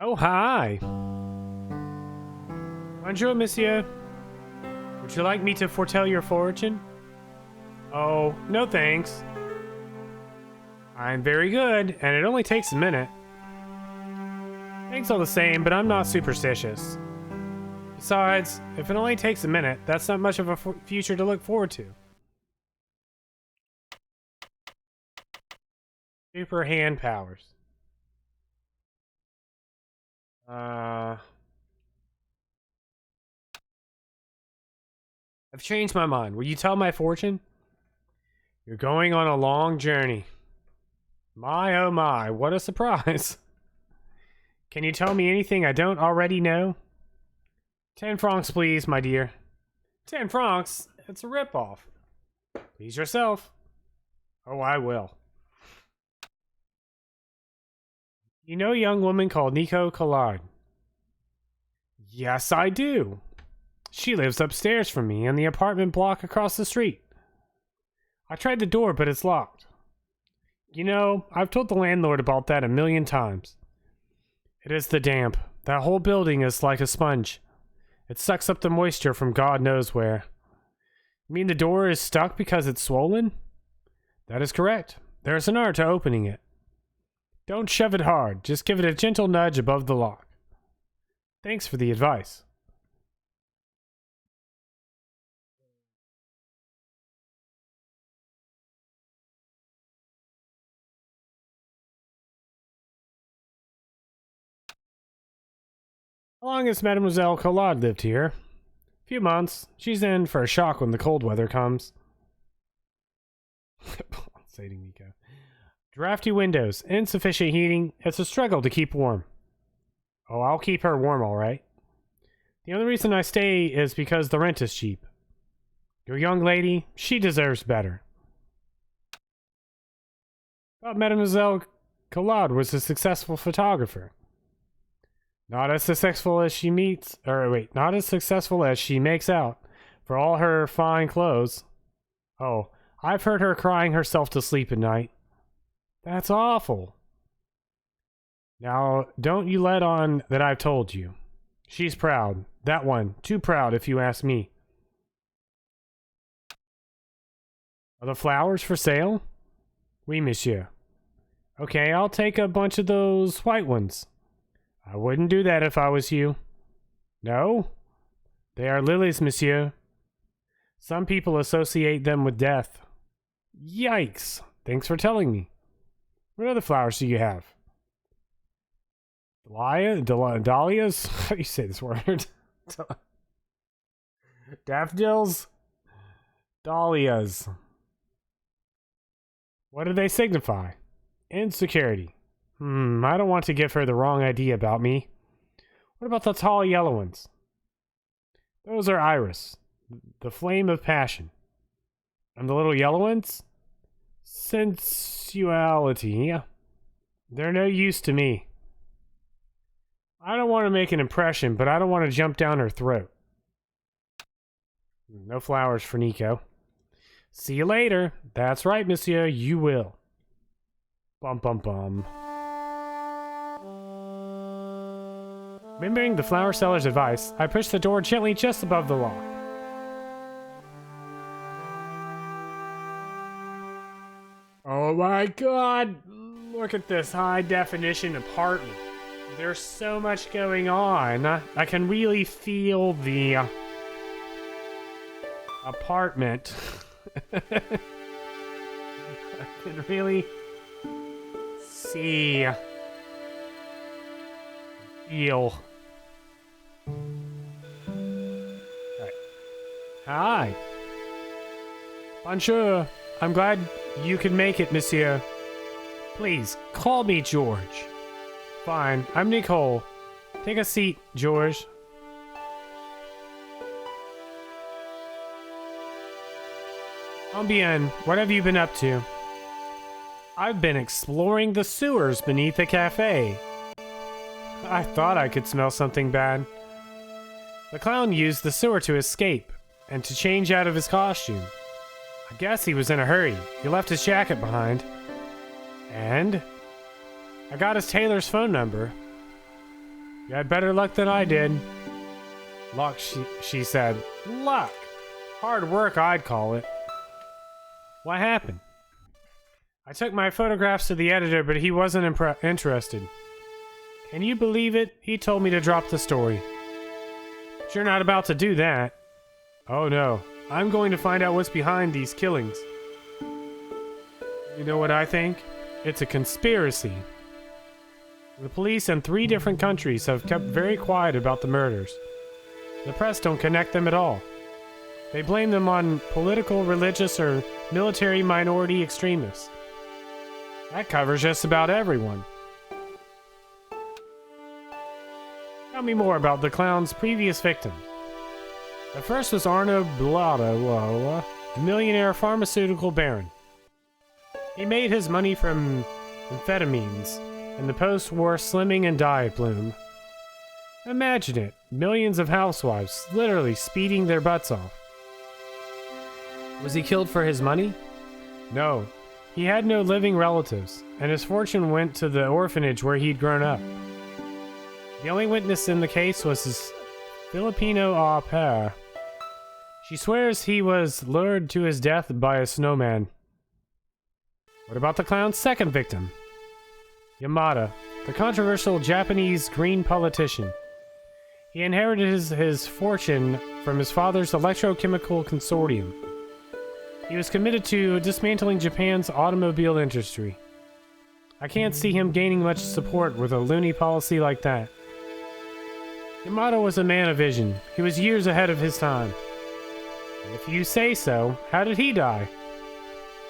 Oh, hi. Bonjour, monsieur. Would you like me to foretell your fortune? Oh, no thanks. I'm very good, and it only takes a minute. Thanks all the same, but I'm not superstitious. Besides, if it only takes a minute, that's not much of a future to look forward to. Super hand powers. I've changed my mind. Will you tell my fortune? You're going on a long journey. My oh my, what a surprise. Can you tell me anything I don't already know? 10 francs, please, my dear. 10 francs? It's a ripoff. Please yourself. Oh, I will. You know a young woman called Nicole Collard? Yes, I do. She lives upstairs from me in the apartment block across the street. I tried the door, but it's locked. You know, I've told the landlord about that a million times. It is the damp. That whole building is like a sponge. It sucks up the moisture from God knows where. You mean the door is stuck because it's swollen? That is correct. There's an art to opening it. Don't shove it hard. Just give it a gentle nudge above the lock. Thanks for the advice. How long has Mademoiselle Collard lived here? Few months. She's in for a shock when the cold weather comes. Pulsating Nico. Drafty windows, insufficient heating. It's a struggle to keep warm. Oh, I'll keep her warm, all right. The only reason I stay is because the rent is cheap. Your young lady, she deserves better. Thought Mademoiselle Collard was a successful photographer. Not as successful as she not as successful as she makes out, for all her fine clothes. Oh, I've heard her crying herself to sleep at night. That's awful. Now, don't you let on that I've told you. She's proud. That one, too proud if you ask me. Are the flowers for sale? Oui, monsieur. Okay, I'll take a bunch of those white ones. I wouldn't do that if I was you. No? They are lilies, monsieur. Some people associate them with death. Yikes. Thanks for telling me. What other flowers do you have? Dahlias? How do you say this word? Daffodils? Dahlias. What do they signify? Insecurity. I don't want to give her the wrong idea about me. What about the tall yellow ones? Those are iris, the flame of passion. And the little yellow ones? Sensuality. They're no use to me. I don't want to make an impression, but I don't want to jump down her throat. No flowers for Nico. See you later. That's right, monsieur, you will. Bum bum bum. Remembering the flower seller's advice, I pushed the door gently just above the lock. Oh my god! Look at this high-definition apartment. There's so much going on. I can really feel the apartment. I can really see, feel. Right. Hi. Bonjour. I'm glad you could make it, monsieur. Please, call me George. Fine, I'm Nicole. Take a seat, George. Bien, what have you been up to? I've been exploring the sewers beneath the cafe. I thought I could smell something bad. The clown used the sewer to escape, and to change out of his costume. I guess he was in a hurry. He left his jacket behind. And I got his tailor's phone number. You had better luck than I did. Luck, she said. Luck! Hard work, I'd call it. What happened? I took my photographs to the editor, but he wasn't interested. Can you believe it? He told me to drop the story. But you're not about to do that. Oh no. I'm going to find out what's behind these killings. You know what I think? It's a conspiracy. The police in 3 different countries have kept very quiet about the murders. The press don't connect them at all. They blame them on political, religious, or military minority extremists. That covers just about everyone. Tell me more about the clown's previous victims. The first was Arno Blado, a millionaire pharmaceutical baron. He made his money from amphetamines and the post-war slimming and diet bloom. Imagine it, millions of housewives literally speeding their butts off. Was he killed for his money? No, he had no living relatives, and his fortune went to the orphanage where he'd grown up. The only witness in the case was his Filipino au pair. She swears he was lured to his death by a snowman. What about the clown's second victim? Yamada, the controversial Japanese green politician. He inherited his fortune from his father's electrochemical consortium. He was committed to dismantling Japan's automobile industry. I can't see him gaining much support with a loony policy like that. Yamato was a man of vision. He was years ahead of his time. If you say so, how did he die?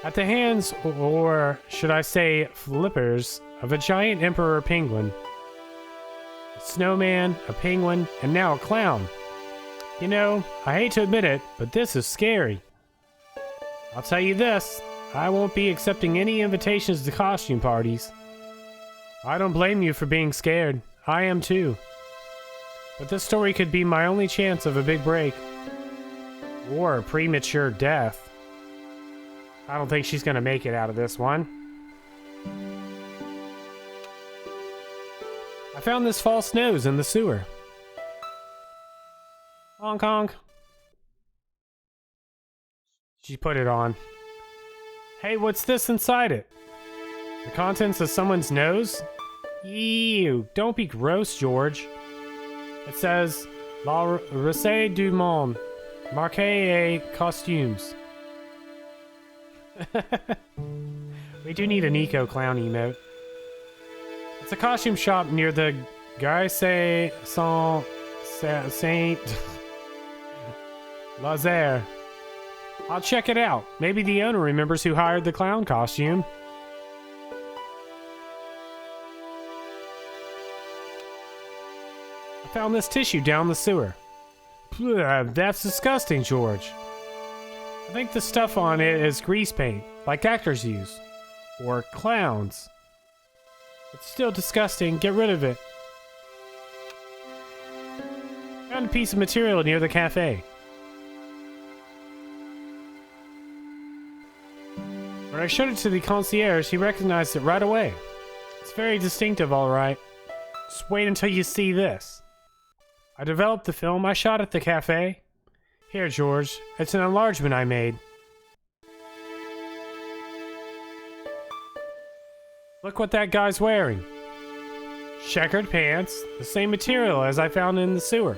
At the hands, or should I say flippers, of a giant emperor penguin. A snowman, a penguin, and now a clown. You know, I hate to admit it, but this is scary. I'll tell you this, I won't be accepting any invitations to costume parties. I don't blame you for being scared. I am too. But this story could be my only chance of a big break. Or a premature death. I don't think she's gonna make it out of this one. I found this false nose in the sewer. Honk honk. She put it on. Hey, what's this inside it? The contents of someone's nose? Ew, don't be gross, George. It says, La Recette du Monde, Marqué et Costumes. We do need an eco clown emote. It's a costume shop near the Gare Saint Lazare. I'll check it out. Maybe the owner remembers who hired the clown costume. I found this tissue down the sewer. That's disgusting, George. I think the stuff on it is grease paint, like actors use. Or clowns. It's still disgusting. Get rid of it. Found a piece of material near the cafe. When I showed it to the concierge, he recognized it right away. It's very distinctive, all right. Just wait until you see this. I developed the film I shot at the cafe. Here, George. It's an enlargement I made. Look what that guy's wearing. Checkered pants, the same material as I found in the sewer.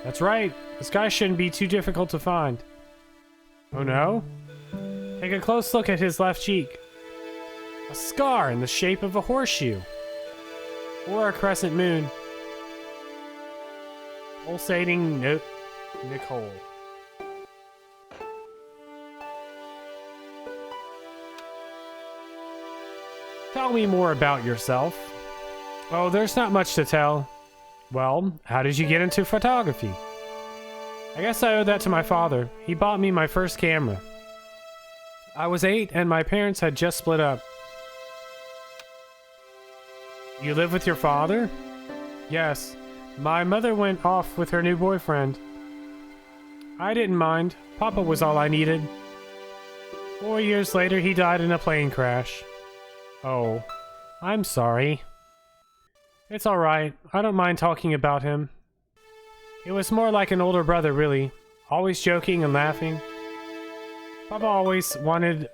That's right. This guy shouldn't be too difficult to find. Oh no? Take a close look at his left cheek. A scar in the shape of a horseshoe. Or a crescent moon. Pulsating Nicole. Tell me more about yourself. Oh, there's not much to tell. Well, how did you get into photography? I guess I owe that to my father. He bought me my first camera. I was 8 and my parents had just split up. You live with your father? Yes. My mother went off with her new boyfriend. I didn't mind. Papa was all I needed. 4 years later, he died in a plane crash. Oh, I'm sorry. It's alright. I don't mind talking about him. It was more like an older brother, really. Always joking and laughing. Papa always wanted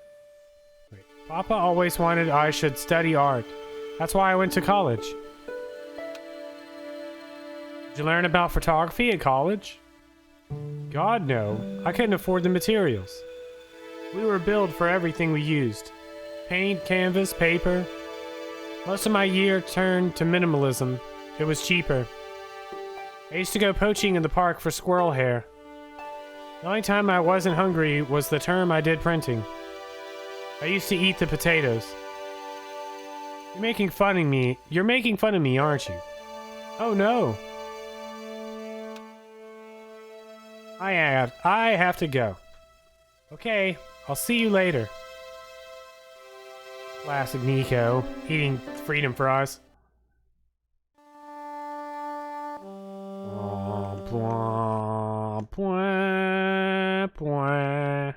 I should study art. That's why I went to college. Did you learn about photography at college? God, no. I couldn't afford the materials. We were billed for everything we used. Paint, canvas, paper. Most of my year turned to minimalism. It was cheaper. I used to go poaching in the park for squirrel hair. The only time I wasn't hungry was the term I did printing. I used to eat the potatoes. You're making fun of me. You're making fun of me, aren't you? Oh no. I have to go. Okay, I'll see you later. Classic Nico, eating freedom fries. Oh, blah, blah, blah.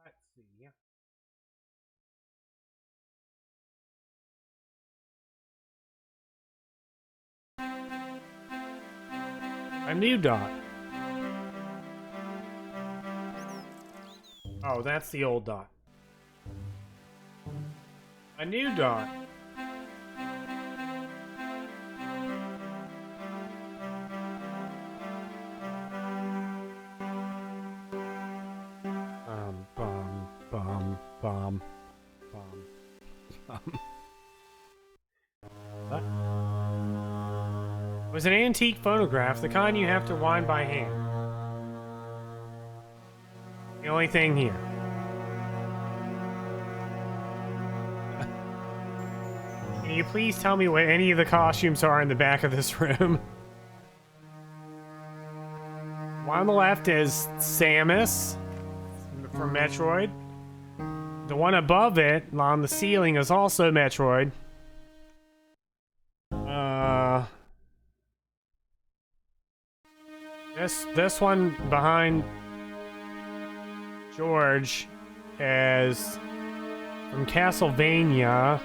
Let's see. A new dot. Oh, that's the old dot. A new dot. Bum, bum, bum, bum, bum. What? was an antique phonograph, the kind you have to wind by hand. The only thing here. Can you please tell me what any of the costumes are in the back of this room? One on the left is Samus from Metroid. The one above it, on the ceiling, is also Metroid. This one behind George is from Castlevania,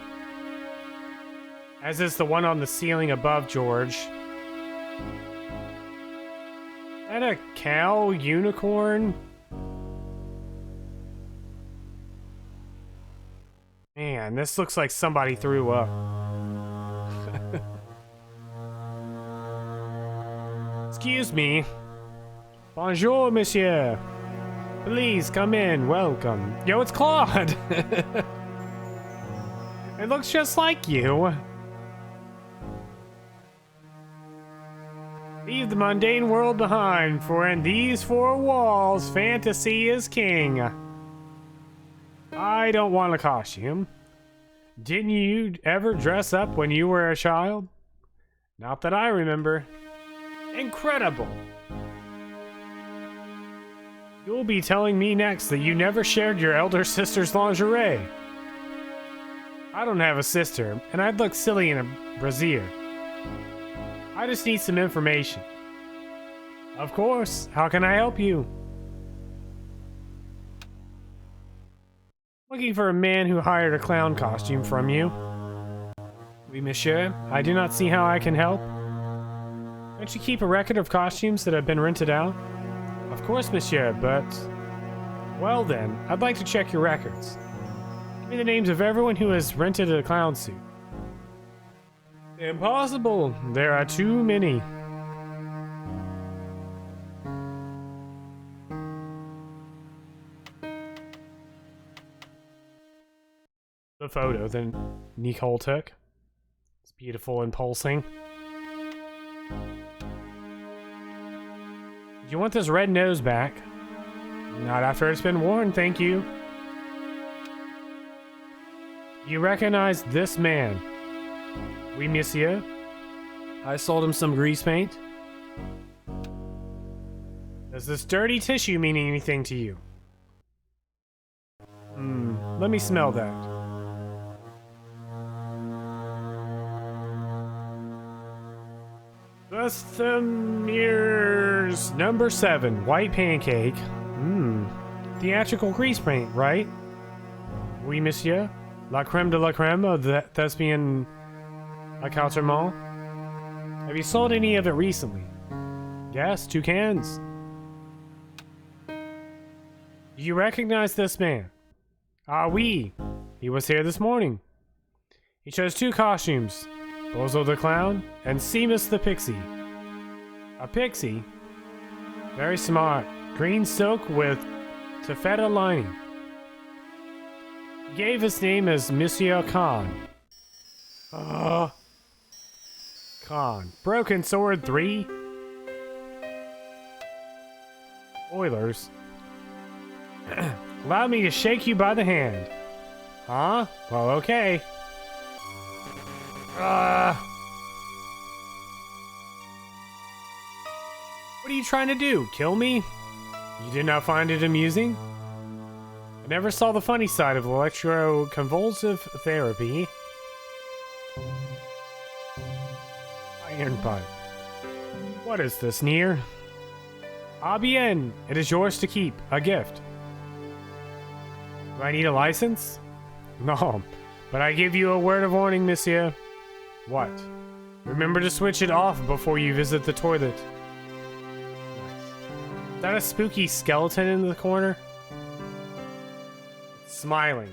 as is the one on the ceiling above George. Is that a cow unicorn? Man, this looks like somebody threw up. Excuse me. Bonjour, monsieur. Please come in. Welcome. Yo, it's Claude. It looks just like you. Leave the mundane world behind, for in these four walls, fantasy is king. I don't want a costume. Didn't you ever dress up when you were a child? Not that I remember. Incredible. You'll be telling me next that you never shared your elder sister's lingerie. I don't have a sister, and I'd look silly in a brassiere. I just need some information. Of course. How can I help you? Looking for a man who hired a clown costume from you. Oui, monsieur. I do not see how I can help. Don't you keep a record of costumes that have been rented out? Of course, monsieur, but... Well then, I'd like to check your records. Give me the names of everyone who has rented a clown suit. Impossible. There are too many. The photo that Nicole took. It's beautiful and pulsing. Do you want this red nose back? Not after it's been worn, thank you. You recognize this man? Oui, monsieur. I sold him some grease paint. Does this dirty tissue mean anything to you? Let me smell that. Mirrors number 7, white pancake. Theatrical grease paint, right? Oui, monsieur. La creme de la creme of the thespian accoutrement. Have you sold any of it recently? Yes, 2 cans. Do you recognize this man? Ah, oui. He was here this morning. He chose 2 costumes. Bozo the Clown and Seamus the Pixie. A pixie? Very smart. Green silk with taffeta lining. He gave his name as Monsieur Khan. Khan. Broken Sword 3? Oilers. Allow me to shake you by the hand. Huh? Well, okay. What are you trying to do? Kill me? You did not find it amusing? I never saw the funny side of electroconvulsive therapy. Iron pipe. What is this, Nier? Ah bien, it is yours to keep. A gift. Do I need a license? No, but I give you a word of warning, monsieur. What? Remember to switch it off before you visit the toilet. Is that a spooky skeleton in the corner? It's smiling.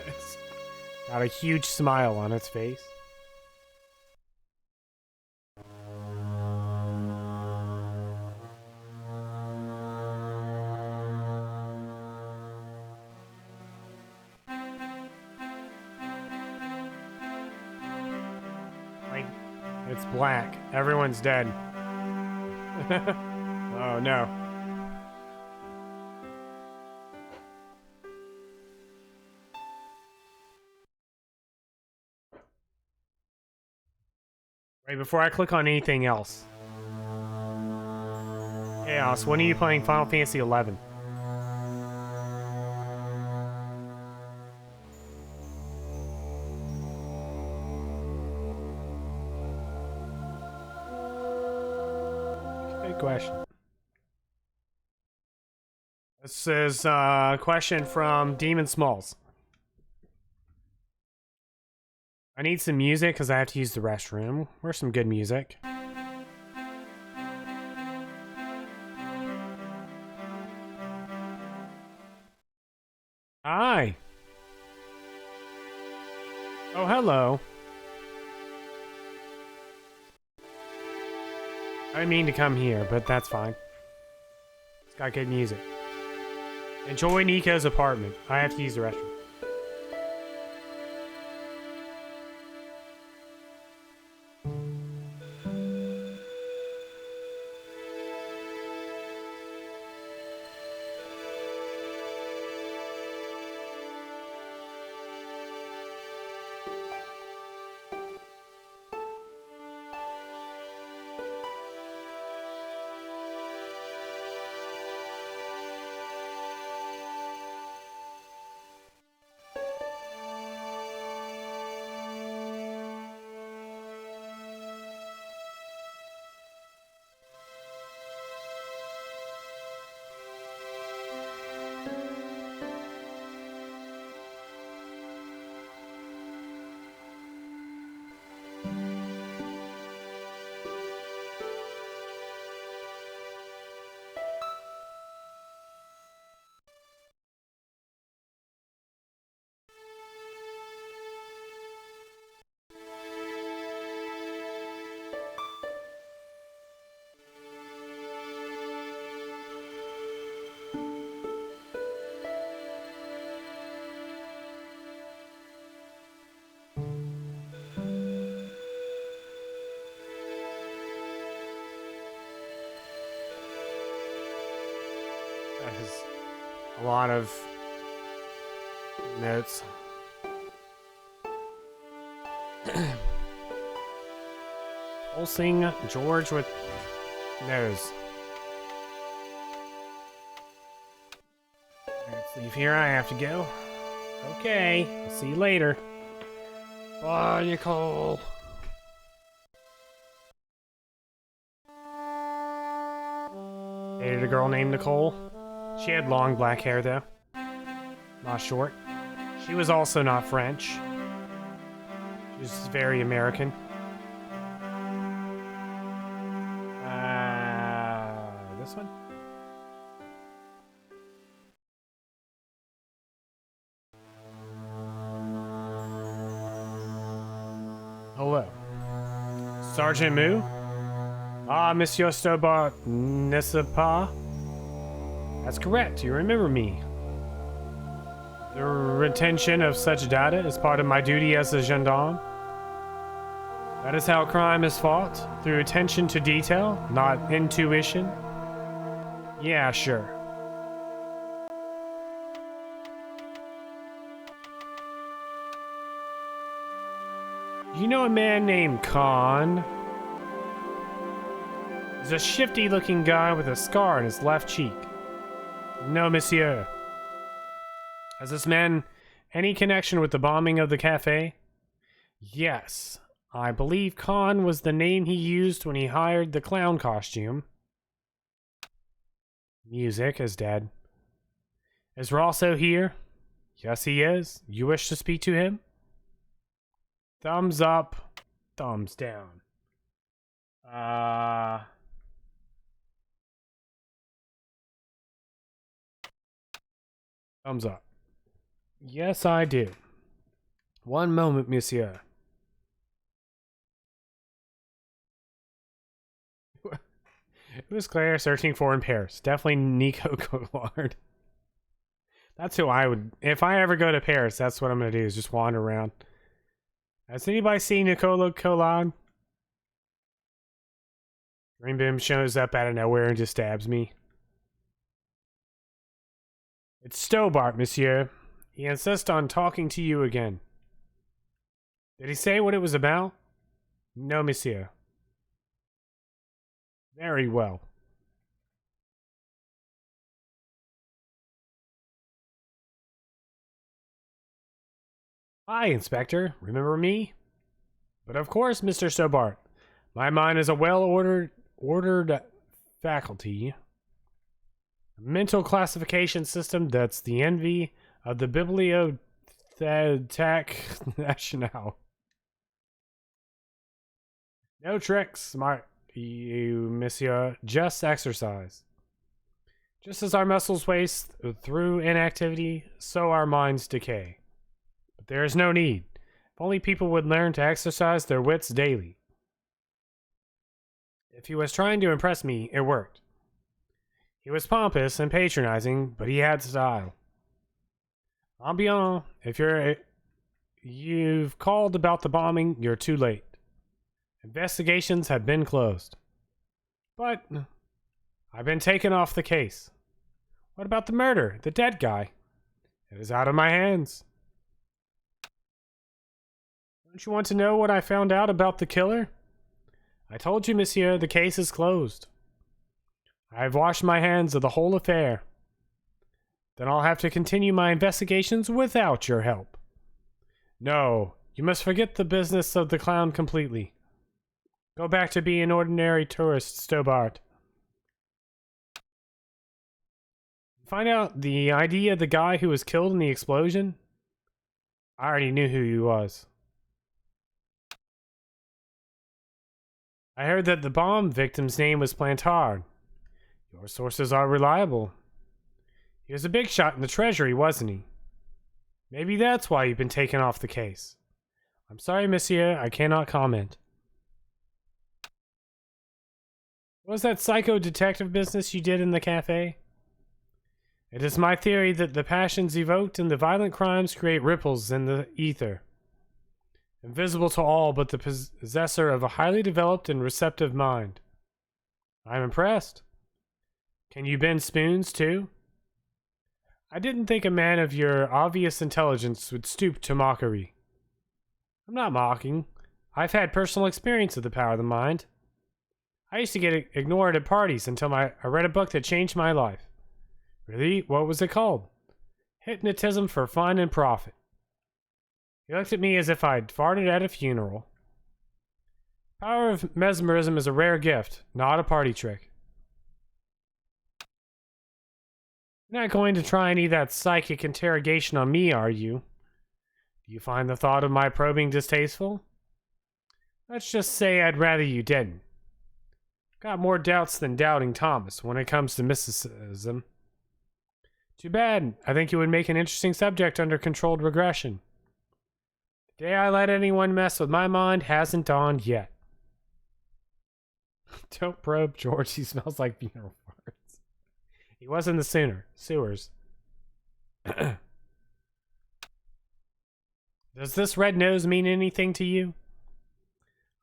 It's got a huge smile on its face. It's black. Everyone's dead. Oh no. Wait, before I click on anything else. Chaos, when are you playing Final Fantasy 11? Good question. This is a question from Demon Smalls. I need some music because I have to use the restroom. Where's some good music? Hi. Oh, hello. I didn't mean to come here, but that's fine. It's got good music. Enjoy Nico's apartment. I have to use the restroom. That is a lot of notes. Pulsing George with nose. Let's leave here. I have to go. Okay. I'll see you later. Bye, Nicole. Dated a girl named Nicole. She had long black hair though. Not short. She was also not French. She was very American. This one? Hello. Sergeant Moo? Ah, Monsieur Stobart, n'est-ce pas? That's correct, you remember me. The retention of such data is part of my duty as a gendarme. That is how crime is fought, through attention to detail, not intuition. Yeah, sure. You know a man named Khan? He's a shifty-looking guy with a scar on his left cheek. No, monsieur. Has this man any connection with the bombing of the cafe? Yes. I believe Khan was the name he used when he hired the clown costume. Music is dead. Is Rosso here? Yes, he is. You wish to speak to him? Thumbs up. Thumbs down. Thumbs up. Yes, I do. One moment, monsieur. Who is Claire searching for in Paris? Definitely Nico Collard. That's who I would... If I ever go to Paris, that's what I'm going to do, is just wander around. Has anybody seen Nicola Collard? Green Boom shows up out of nowhere and just stabs me. It's Stobart, monsieur. He insists on talking to you again. Did he say what it was about? No, monsieur. Very well. Hi, Inspector. Remember me? But of course, Mr. Stobart. My mind is a well-ordered faculty. A mental classification system that's the envy of the Bibliothèque Nationale. No tricks, you, monsieur. Just exercise. Just as our muscles waste through inactivity, so our minds decay. But there is no need. If only people would learn to exercise their wits daily. If he was trying to impress me, it worked. He was pompous and patronizing, but he had style. Ambiant, if you've called about the bombing, you're too late. Investigations have been closed. But I've been taken off the case. What about the murder? The dead guy? It is out of my hands. Don't you want to know what I found out about the killer? I told you, monsieur, the case is closed. I've washed my hands of the whole affair. Then I'll have to continue my investigations without your help. No, you must forget the business of the clown completely. Go back to being an ordinary tourist, Stobart. Find out the ID of the guy who was killed in the explosion? I already knew who he was. I heard that the bomb victim's name was Plantard. Your sources are reliable. He was a big shot in the Treasury, wasn't he? Maybe that's why you've been taken off the case. I'm sorry, monsieur, I cannot comment. What was that psycho detective business you did in the cafe? It is my theory that the passions evoked in the violent crimes create ripples in the ether, invisible to all but the possessor of a highly developed and receptive mind. I'm impressed. Can you bend spoons, too? I didn't think a man of your obvious intelligence would stoop to mockery. I'm not mocking. I've had personal experience of the power of the mind. I used to get ignored at parties until I read a book that changed my life. Really? What was it called? Hypnotism for Fun and Profit. He looked at me as if I'd farted at a funeral. Power of mesmerism is a rare gift, not a party trick. You're not going to try any of that psychic interrogation on me, are you? Do you find the thought of my probing distasteful? Let's just say I'd rather you didn't. Got more doubts than Doubting Thomas when it comes to mysticism. Too bad. I think you would make an interesting subject under controlled regression. The day I let anyone mess with my mind hasn't dawned yet. Don't probe George, he smells like funeral farts. He was in the sewers. Does this red nose mean anything to you?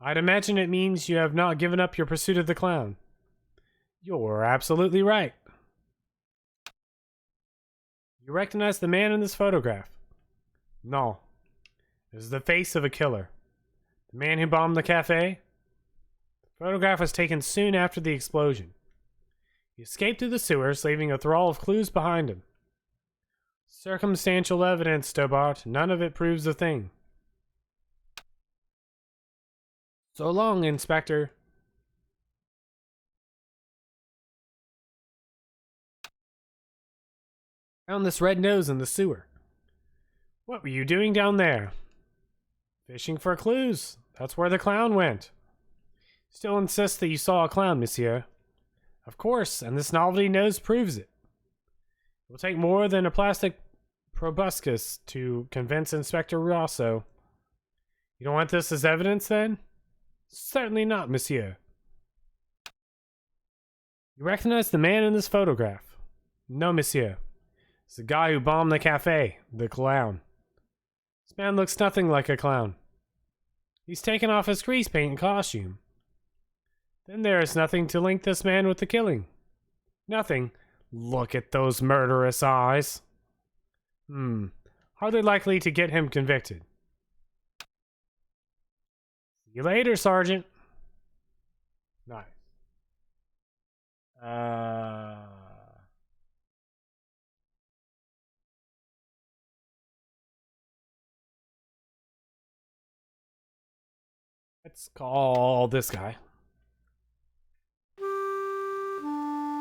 I'd imagine it means you have not given up your pursuit of the clown. You're absolutely right. You recognize the man in this photograph? No. It is the face of a killer. The man who bombed the cafe? The photograph was taken soon after the explosion. He escaped through the sewers, leaving a thrall of clues behind him. Circumstantial evidence, Stobart. None of it proves a thing. So long, Inspector. Found this red nose in the sewer. What were you doing down there? Fishing for clues. That's where the clown went. Still insist that you saw a clown, monsieur. Of course, and this novelty nose proves it. It will take more than a plastic proboscis to convince Inspector Rosso. You don't want this as evidence, then? Certainly not, monsieur. You recognize the man in this photograph? No, monsieur. It's the guy who bombed the cafe, the clown. This man looks nothing like a clown. He's taken off his grease paint and costume. Then there is nothing to link this man with the killing. Nothing. Look at those murderous eyes. Hardly likely to get him convicted. See you later, Sergeant. Nice. Let's call this guy.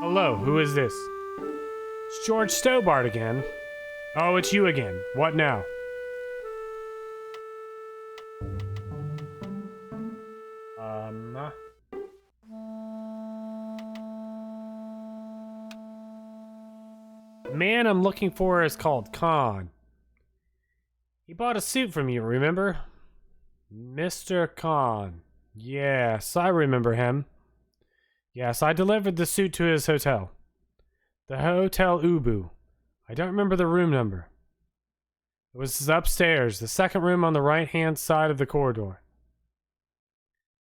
Hello, who is this? It's George Stobart again. Oh, it's you again. What now? The man I'm looking for is called Khan. He bought a suit from you, remember? Mr. Khan. Yes, I remember him. Yes, I delivered the suit to his hotel. The Hotel Ubu. I don't remember the room number. It was upstairs, the second room on the right-hand side of the corridor.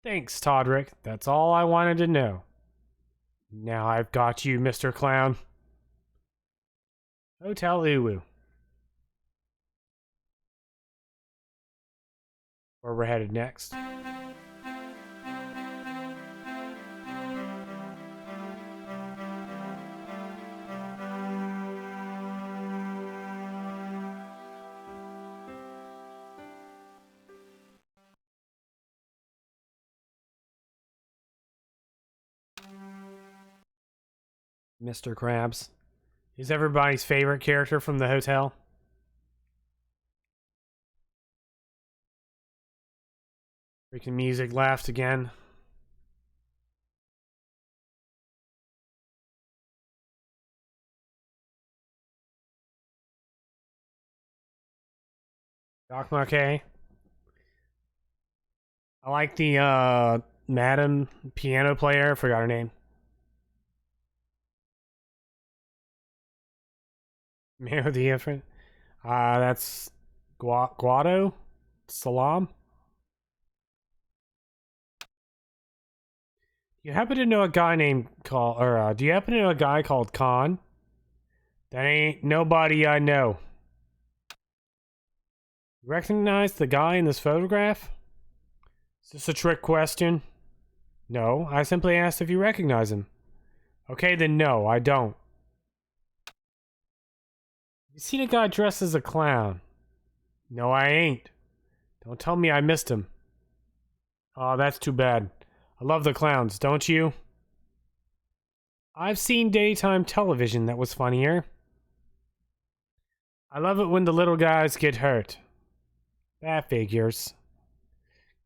Thanks, Todrick. That's all I wanted to know. Now I've got you, Mr. Clown. Hotel Ubu. Where we're headed next. Mr. Krabs. He's everybody's favorite character from the hotel. Freaking music laughed again. Doc Marquet. I like the Madam piano player. I forgot her name. Mayor the Infant. That's Guado Salam. You happen to know a guy named do you happen to know a guy called Khan? That ain't nobody I know. Recognize the guy in this photograph? Is this a trick question? No, I simply asked if you recognize him. Okay, then no, I don't. You seen a guy dressed as a clown? No, I ain't. Don't tell me I missed him. Oh, that's too bad. I love the clowns, don't you? I've seen daytime television that was funnier. I love it when the little guys get hurt. That figures.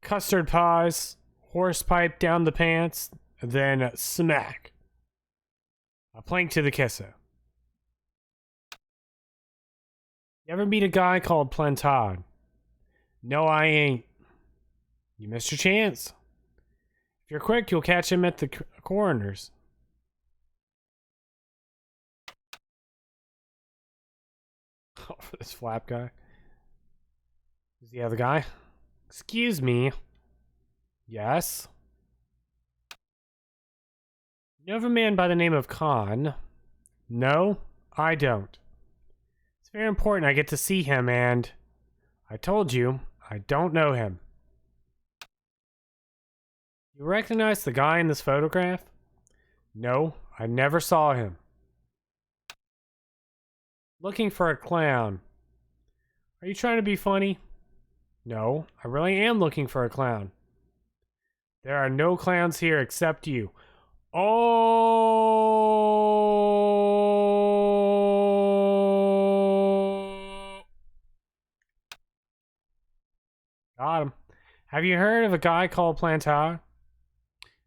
Custard pies, horse pipe down the pants, then smack. A plank to the kisser. You ever meet a guy called Plantard? No, I ain't. You missed your chance. If you're quick, you'll catch him at the coroner's. Oh, this flap guy. Who's the other guy? Excuse me. Yes? You know of a man by the name of Khan? No, I don't. It's very important I get to see him, and I told you, I don't know him. You recognize the guy in this photograph? No, I never saw him. Looking for a clown. Are you trying to be funny? No, I really am looking for a clown. There are no clowns here except you. Oh! Got him. Have you heard of a guy called Plantar?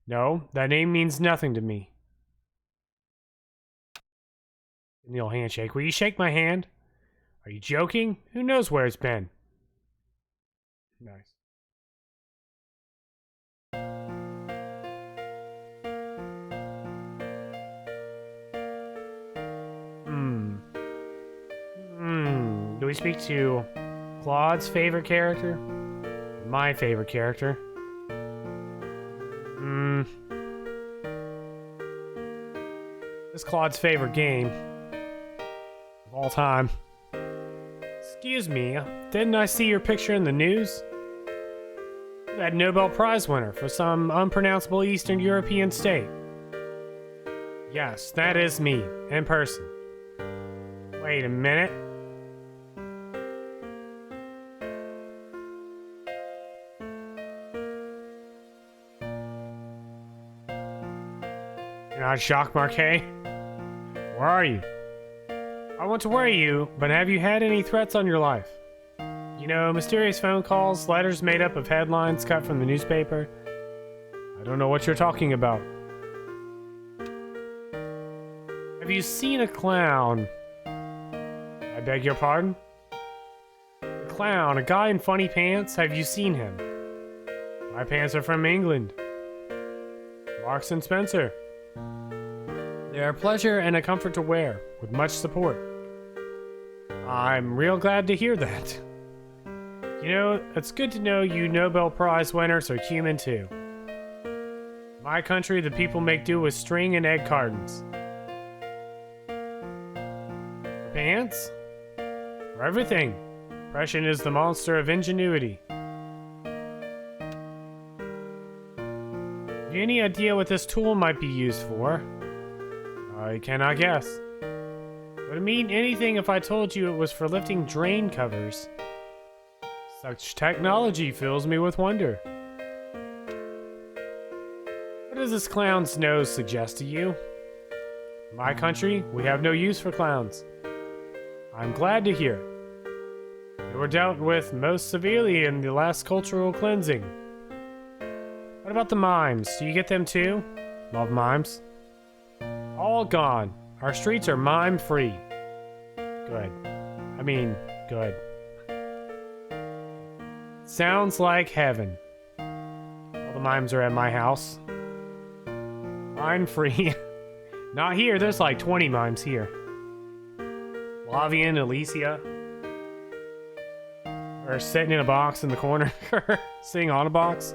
No, that name means nothing to me. In the old handshake. Will you shake my hand? Are you joking? Who knows where it's been? Nice. Do we speak to Claude's favorite character? My favorite character? This Claude's favorite game of all time. Excuse me, didn't I see your picture in the news? That Nobel Prize winner for some unpronounceable Eastern European state. Yes, that is me, in person. Wait a minute. You're not Jacques Marquet? Where are you? I want to worry you, but have you had any threats on your life? You know, mysterious phone calls, letters made up of headlines cut from the newspaper. I don't know what you're talking about. Have you seen a clown? I beg your pardon? A clown, a guy in funny pants, have you seen him? My pants are from England. Marks and Spencer. They are a pleasure and a comfort to wear, with much support. I'm real glad to hear that. You know, it's good to know you Nobel Prize winners are human too. In my country, the people make do with string and egg cartons. For pants? For everything. Oppression is the monster of ingenuity. Have you any idea what this tool might be used for? I cannot guess. Would it mean anything if I told you it was for lifting drain covers? Such technology fills me with wonder. What does this clown's nose suggest to you? In my country, we have no use for clowns. I'm glad to hear it. They were dealt with most severely in the last cultural cleansing. What about the mimes? Do you get them too? Love mimes. All gone. Our streets are mime-free. Good. I mean, good. Sounds like heaven. All the mimes are at my house. Mime-free. Not here, there's like 20 mimes here. Lavian, Alicia. Are sitting in a box in the corner. Sitting on a box.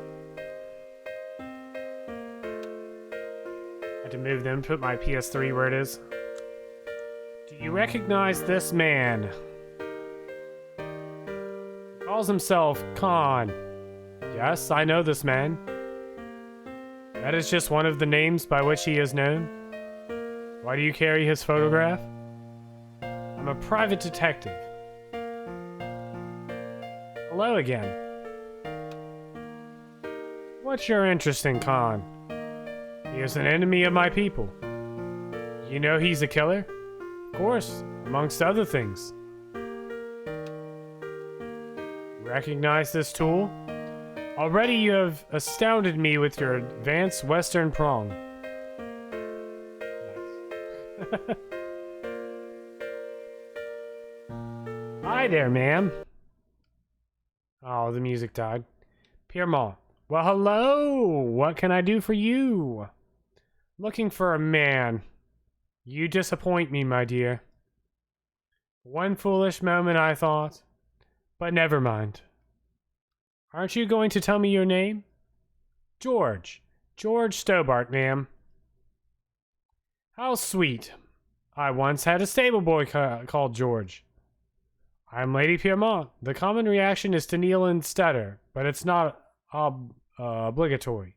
Had to move them, put my PS3 where it is. Do you recognize this man? Calls himself Khan. Yes, I know this man. That is just one of the names by which he is known. Why do you carry his photograph? I'm a private detective. Hello again. What's your interest in Khan? He is an enemy of my people. You know he's a killer? Of course, amongst other things. Recognize this tool? Already you have astounded me with your advanced Western prong. Nice. Hi there, ma'am. Oh, the music died. Piermont. Well, hello! What can I do for you? Looking for a man. You disappoint me, my dear. One foolish moment, I thought. But never mind. Aren't you going to tell me your name? George. George Stobart, ma'am. How sweet. I once had a stable boy called George. I'm Lady Piermont. The common reaction is to kneel and stutter, but it's not obligatory.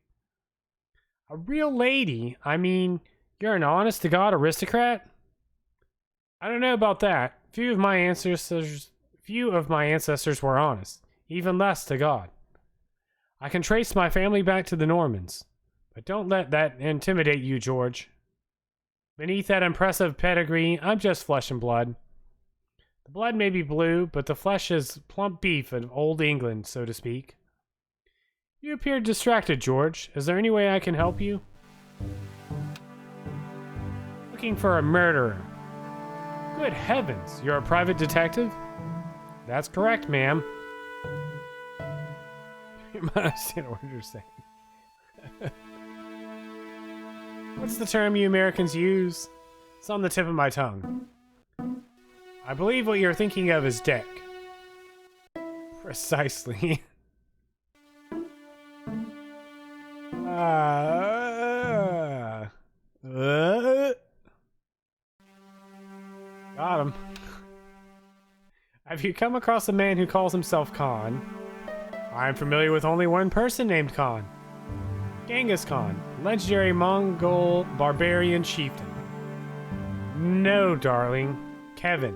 A real lady? I mean, you're an honest-to-God aristocrat? I don't know about that. Few of my ancestors were honest, even less to God. I can trace my family back to the Normans, but don't let that intimidate you, George. Beneath that impressive pedigree, I'm just flesh and blood. The blood may be blue, but the flesh is plump beef of old England, so to speak. You appear distracted, George. Is there any way I can help you? Looking for a murderer. Good heavens, you're a private detective? That's correct, ma'am. You might understand what you're saying. What's the term you Americans use? It's on the tip of my tongue. I believe what you're thinking of is deck. Precisely. Have you come across a man who calls himself Khan? I'm familiar with only one person named Khan. Genghis Khan, legendary Mongol barbarian chieftain. No, darling. Kevin.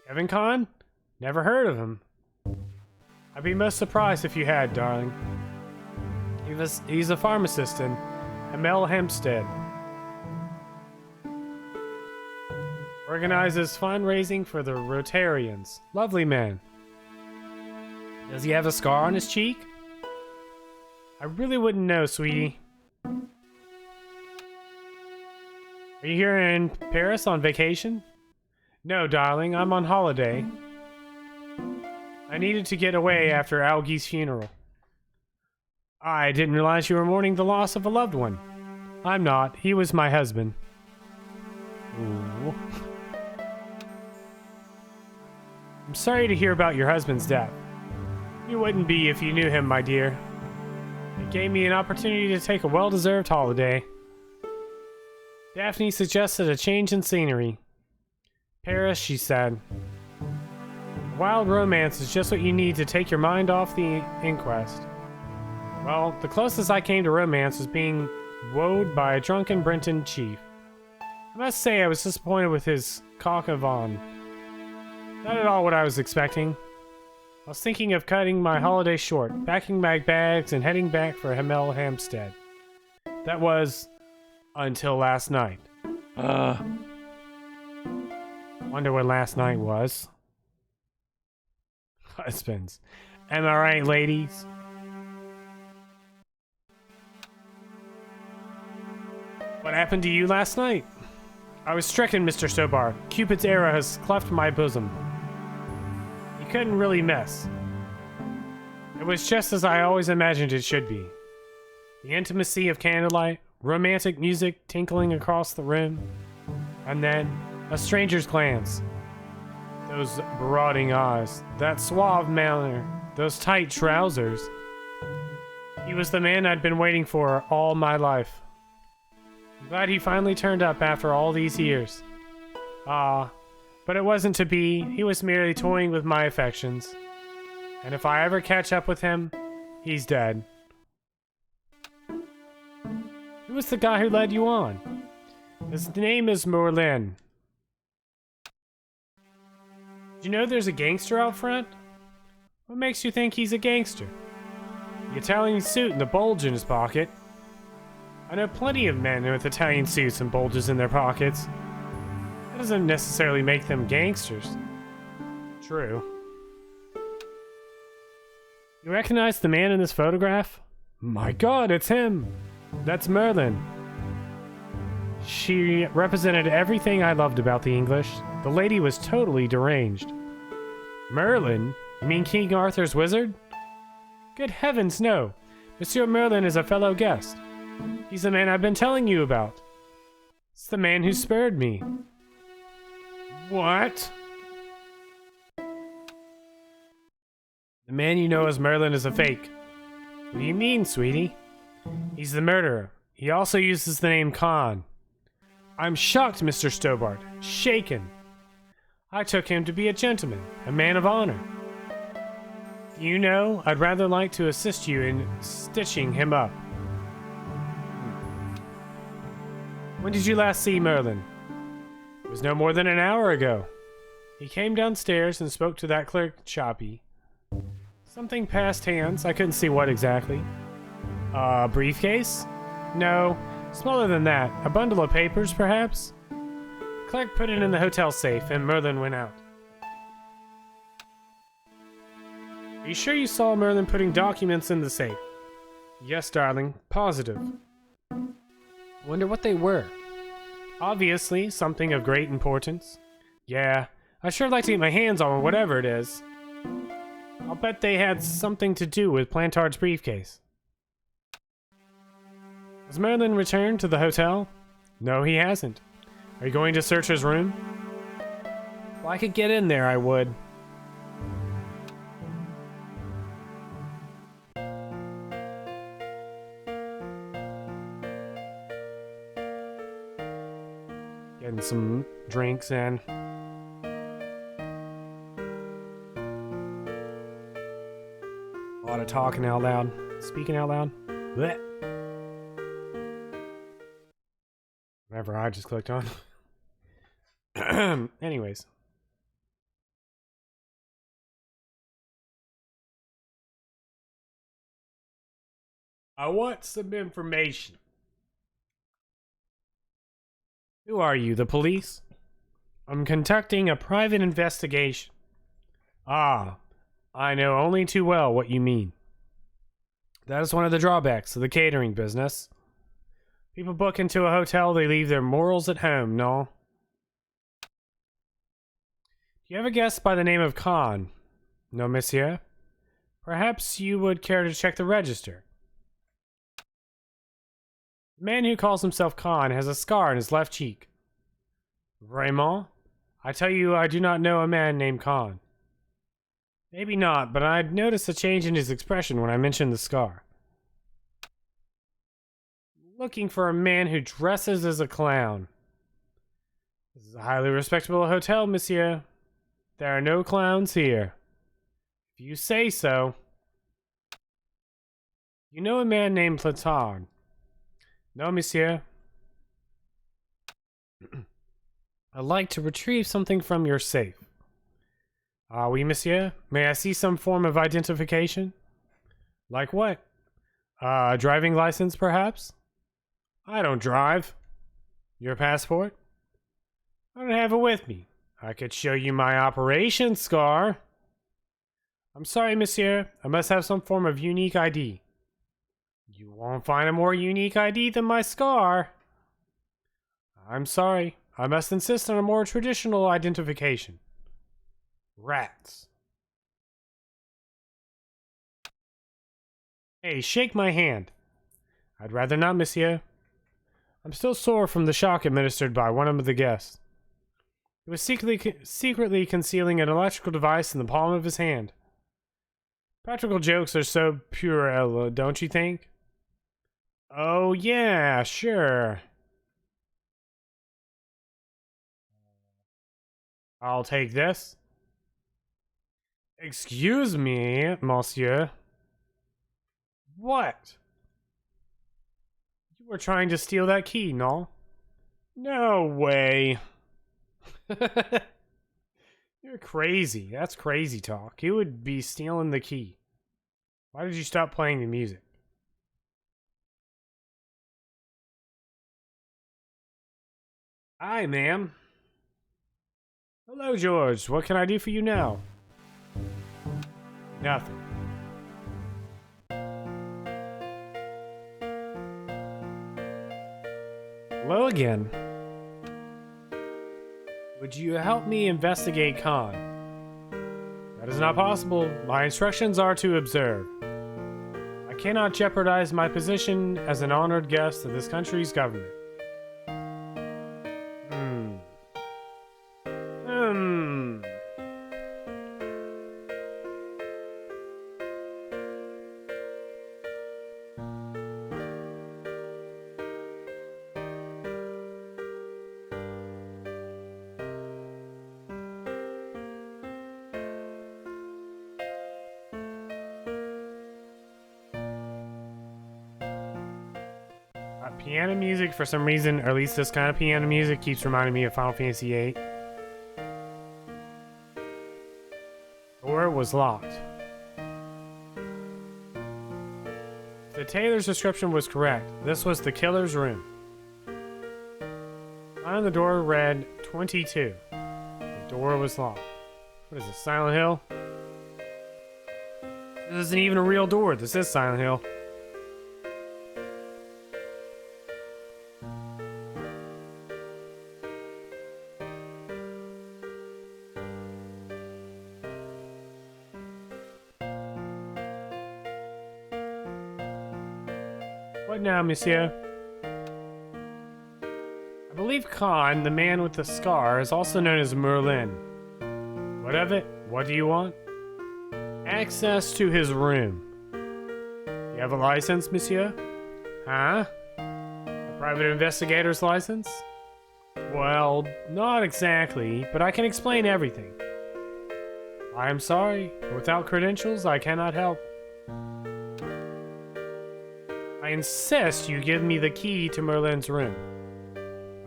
Kevin Khan? Never heard of him. I'd be most surprised if you had, darling. He's a pharmacist in Hamel Hempstead. Organizes fundraising for the Rotarians. Lovely man. Does he have a scar on his cheek? I really wouldn't know, sweetie. Are you here in Paris on vacation? No, darling, I'm on holiday. I needed to get away after Algie's funeral. I didn't realize you were mourning the loss of a loved one. I'm not. He was my husband. Ooh. I'm sorry to hear about your husband's death. You wouldn't be if you knew him, my dear. It gave me an opportunity to take a well-deserved holiday. Daphne suggested a change in scenery. Paris, she said. A wild romance is just what you need to take your mind off the inquest. Well, the closest I came to romance was being woed by a drunken Brenton chief. I must say I was disappointed with his cock of on. Not at all what I was expecting. I was thinking of cutting my holiday short, packing my bags, and heading back for Hamel Hampstead. That was until last night. Wonder when last night was. Husbands. Am I right, ladies? What happened to you last night? I was stricken, Mr. Stobart. Cupid's arrow has cleft my bosom. You couldn't really miss. It was just as I always imagined it should be. The intimacy of candlelight, romantic music tinkling across the room, and then a stranger's glance. Those brooding eyes, that suave manner, those tight trousers. He was the man I'd been waiting for all my life. I'm glad he finally turned up after all these years. But it wasn't to be. He was merely toying with my affections. And if I ever catch up with him, he's dead. Who was the guy who led you on? His name is Merlin. Did you know there's a gangster out front? What makes you think he's a gangster? The Italian suit and the bulge in his pocket. I know plenty of men with Italian suits and bulges in their pockets. That doesn't necessarily make them gangsters. True. You recognize the man in this photograph? My God, it's him! That's Merlin. She represented everything I loved about the English. The lady was totally deranged. Merlin? You mean King Arthur's wizard? Good heavens, no. Monsieur Merlin is a fellow guest. He's the man I've been telling you about. It's the man who spared me. What? The man you know as Merlin is a fake. What do you mean, sweetie? He's the murderer. He also uses the name Khan. I'm shocked, Mr. Stobart. Shaken. I took him to be a gentleman, a man of honor. Do you know, I'd rather like to assist you in stitching him up. When did you last see Merlin? It was no more than an hour ago. He came downstairs and spoke to that clerk, Choppy. Something passed hands. I couldn't see what exactly. A briefcase? No, smaller than that. A bundle of papers, perhaps? Clerk put it in the hotel safe, and Merlin went out. Are you sure you saw Merlin putting documents in the safe? Yes, darling. Positive. Wonder what they were. Obviously, something of great importance. Yeah, I'd sure like to get my hands on whatever it is. I'll bet they had something to do with Plantard's briefcase. Has Merlin returned to the hotel? No, he hasn't. Are you going to search his room? If I could get in there, I would. Getting some drinks in. talking out loud. Speaking out loud. Blech. Whatever I just clicked on. Anyways. I want some information. Who are you, the police? I'm conducting a private investigation. Ah, I know only too well what you mean. That is one of the drawbacks of the catering business. People book into a hotel, they leave their morals at home, no? Do you have a guest by the name of Khan? No, monsieur. Perhaps you would care to check the register. The man who calls himself Khan has a scar on his left cheek. Vraiment? I tell you, I do not know a man named Khan. Maybe not, but I'd noticed a change in his expression when I mentioned the scar. Looking for a man who dresses as a clown. This is a highly respectable hotel, monsieur. There are no clowns here. If you say so. You know a man named Platon? No, monsieur. I'd like to retrieve something from your safe. Ah, oui, monsieur. May I see some form of identification? Like what? A driving license, perhaps? I don't drive. Your passport? I don't have it with me. I could show you my operation scar. I'm sorry, monsieur. I must have some form of unique ID. You won't find a more unique ID than my scar. I'm sorry. I must insist on a more traditional identification. Rats. Hey, shake my hand. I'd rather not, monsieur. I'm still sore from the shock administered by one of the guests. He was secretly concealing an electrical device in the palm of his hand. Practical jokes are so puerile, don't you think? Oh, yeah, sure. I'll take this. Excuse me, monsieur. What? You were trying to steal that key, no? No way. You're crazy. That's crazy talk. You would be stealing the key. Why did you stop playing the music? Hi, ma'am. Hello, George. What can I do for you now? Nothing. Hello again. Would you help me investigate Khan? That is not possible. My instructions are to observe. I cannot jeopardize my position as an honored guest of this country's government. Piano music, for some reason, or at least this kind of piano music, keeps reminding me of Final Fantasy VIII. Door was locked. The tailor's description was correct. This was the killer's room. On the door read 22. The door was locked. What is this, Silent Hill? This isn't even a real door. This is Silent Hill. What now, monsieur? I believe Khan, the man with the scar, is also known as Merlin. What of it? What do you want? Access to his room. You have a license, monsieur? Huh? A private investigator's license? Well, not exactly, but I can explain everything. I am sorry, but without credentials, I cannot help. insist you give me the key to Merlin's room.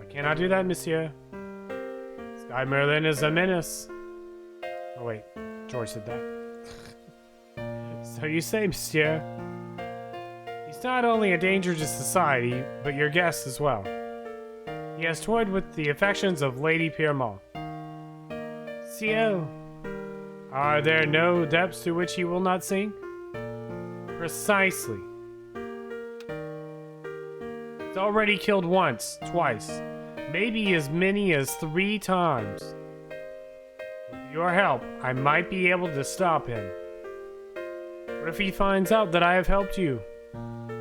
I cannot do that, monsieur. This guy Merlin is a menace. Oh wait, George said that. So you say, monsieur. He's not only a danger to society, but your guest as well. He has toyed with the affections of Lady Piermont. Ciel, are there no depths to which he will not sink? Precisely. He's already killed once, twice, maybe as many as 3 times. With your help, I might be able to stop him. What if he finds out that I have helped you?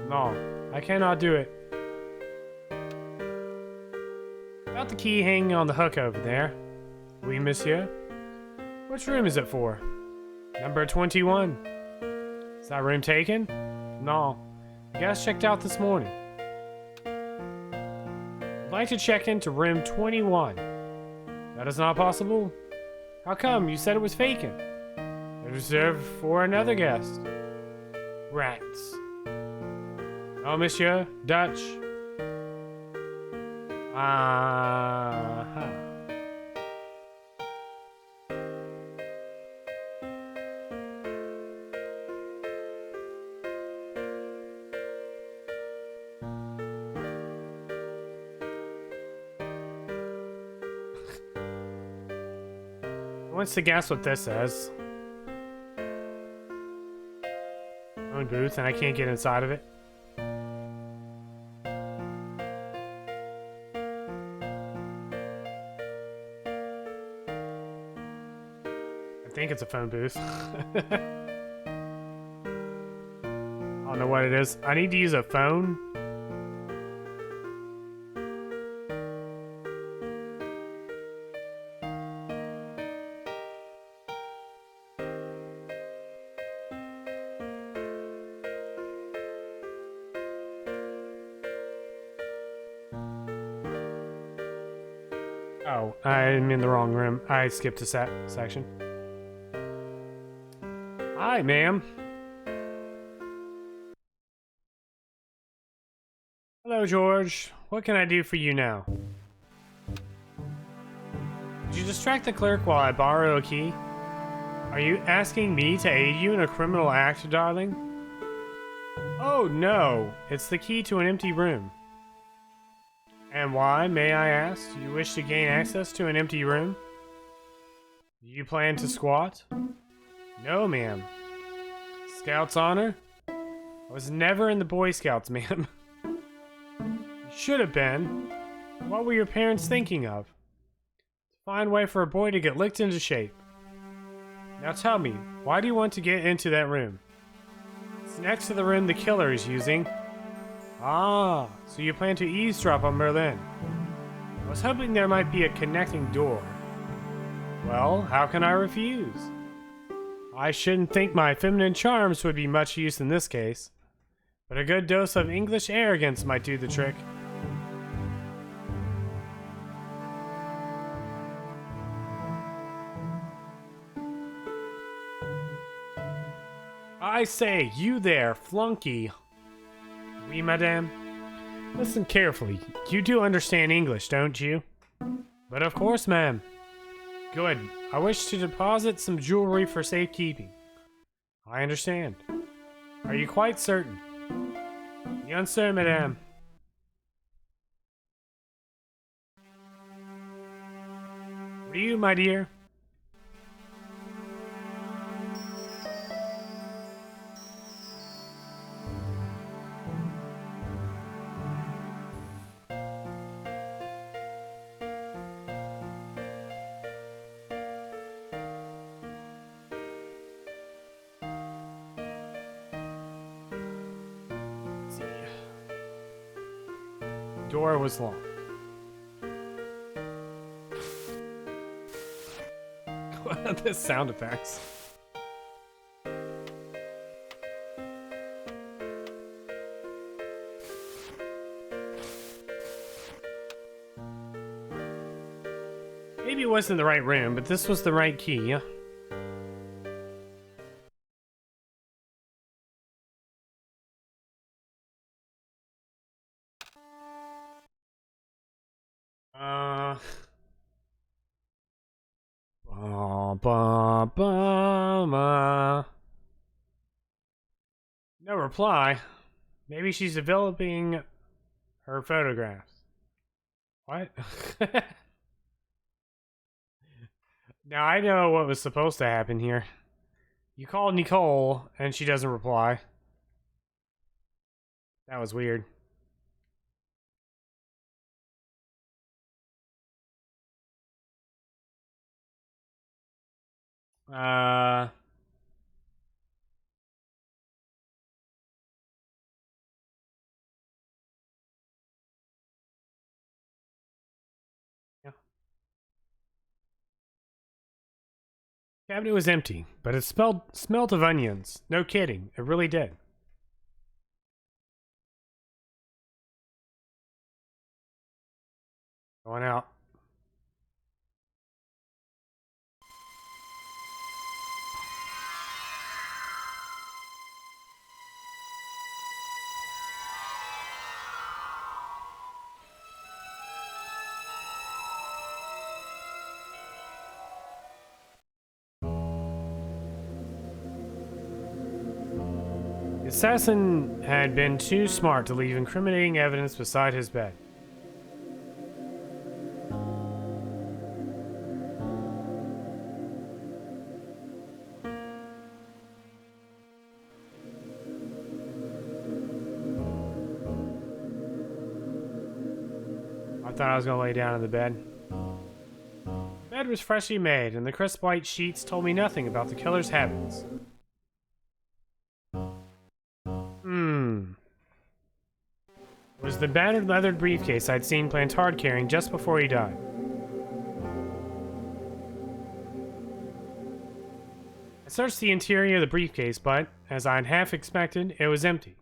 No, I cannot do it. Got the key hanging on the hook over there. Oui, monsieur. Which room is it for? Number 21. Is that room taken? No. The guest checked out this morning. I'd like to check into room 21. That is not possible. How come? You said it was vacant. It's reserved for another guest. Rats. Oh, monsieur. Dutch. Uh-huh. Who wants to guess what this is? Phone booth, and I can't get inside of it. I think it's a phone booth. I don't know what it is. I need to use a phone. Oh, I'm in the wrong room. I skipped a section. Hi, ma'am. Hello, George. What can I do for you now? Did you distract the clerk while I borrow a key? Are you asking me to aid you in a criminal act, darling? Oh, no. It's the key to an empty room. And why, may I ask, do you wish to gain access to an empty room? Do you plan to squat? No, ma'am. Scout's honor? I was never in the Boy Scouts, ma'am. You should have been. What were your parents thinking of? Fine way for a boy to get licked into shape. Now tell me, why do you want to get into that room? It's next to the room the killer is using. Ah, so you plan to eavesdrop on Merlin. I was hoping there might be a connecting door. Well, how can I refuse? I shouldn't think my feminine charms would be much use in this case, but a good dose of English arrogance might do the trick. I say, you there, flunky. Oui, madame. Listen carefully. You do understand English, don't you? But of course, ma'am. Good. I wish to deposit some jewelry for safekeeping. I understand. Are you quite certain? Bien sûr, madame. What are you, my dear? Door was locked. This sound effects. Maybe it wasn't the right room, but this was the right key. ba ba ma. No reply. Maybe she's developing her photographs. What? Now I know what was supposed to happen here. You called Nicole and she doesn't reply. That was weird. Yeah. Cabinet was empty, but it smelled of onions. No kidding, it really did. Going out. The assassin had been too smart to leave incriminating evidence beside his bed. I thought I was gonna lay down in the bed. The bed was freshly made, and the crisp white sheets told me nothing about the killer's habits. It was the battered leathered briefcase I'd seen Plantard carrying just before he died. I searched the interior of the briefcase, but, as I'd half expected, it was empty.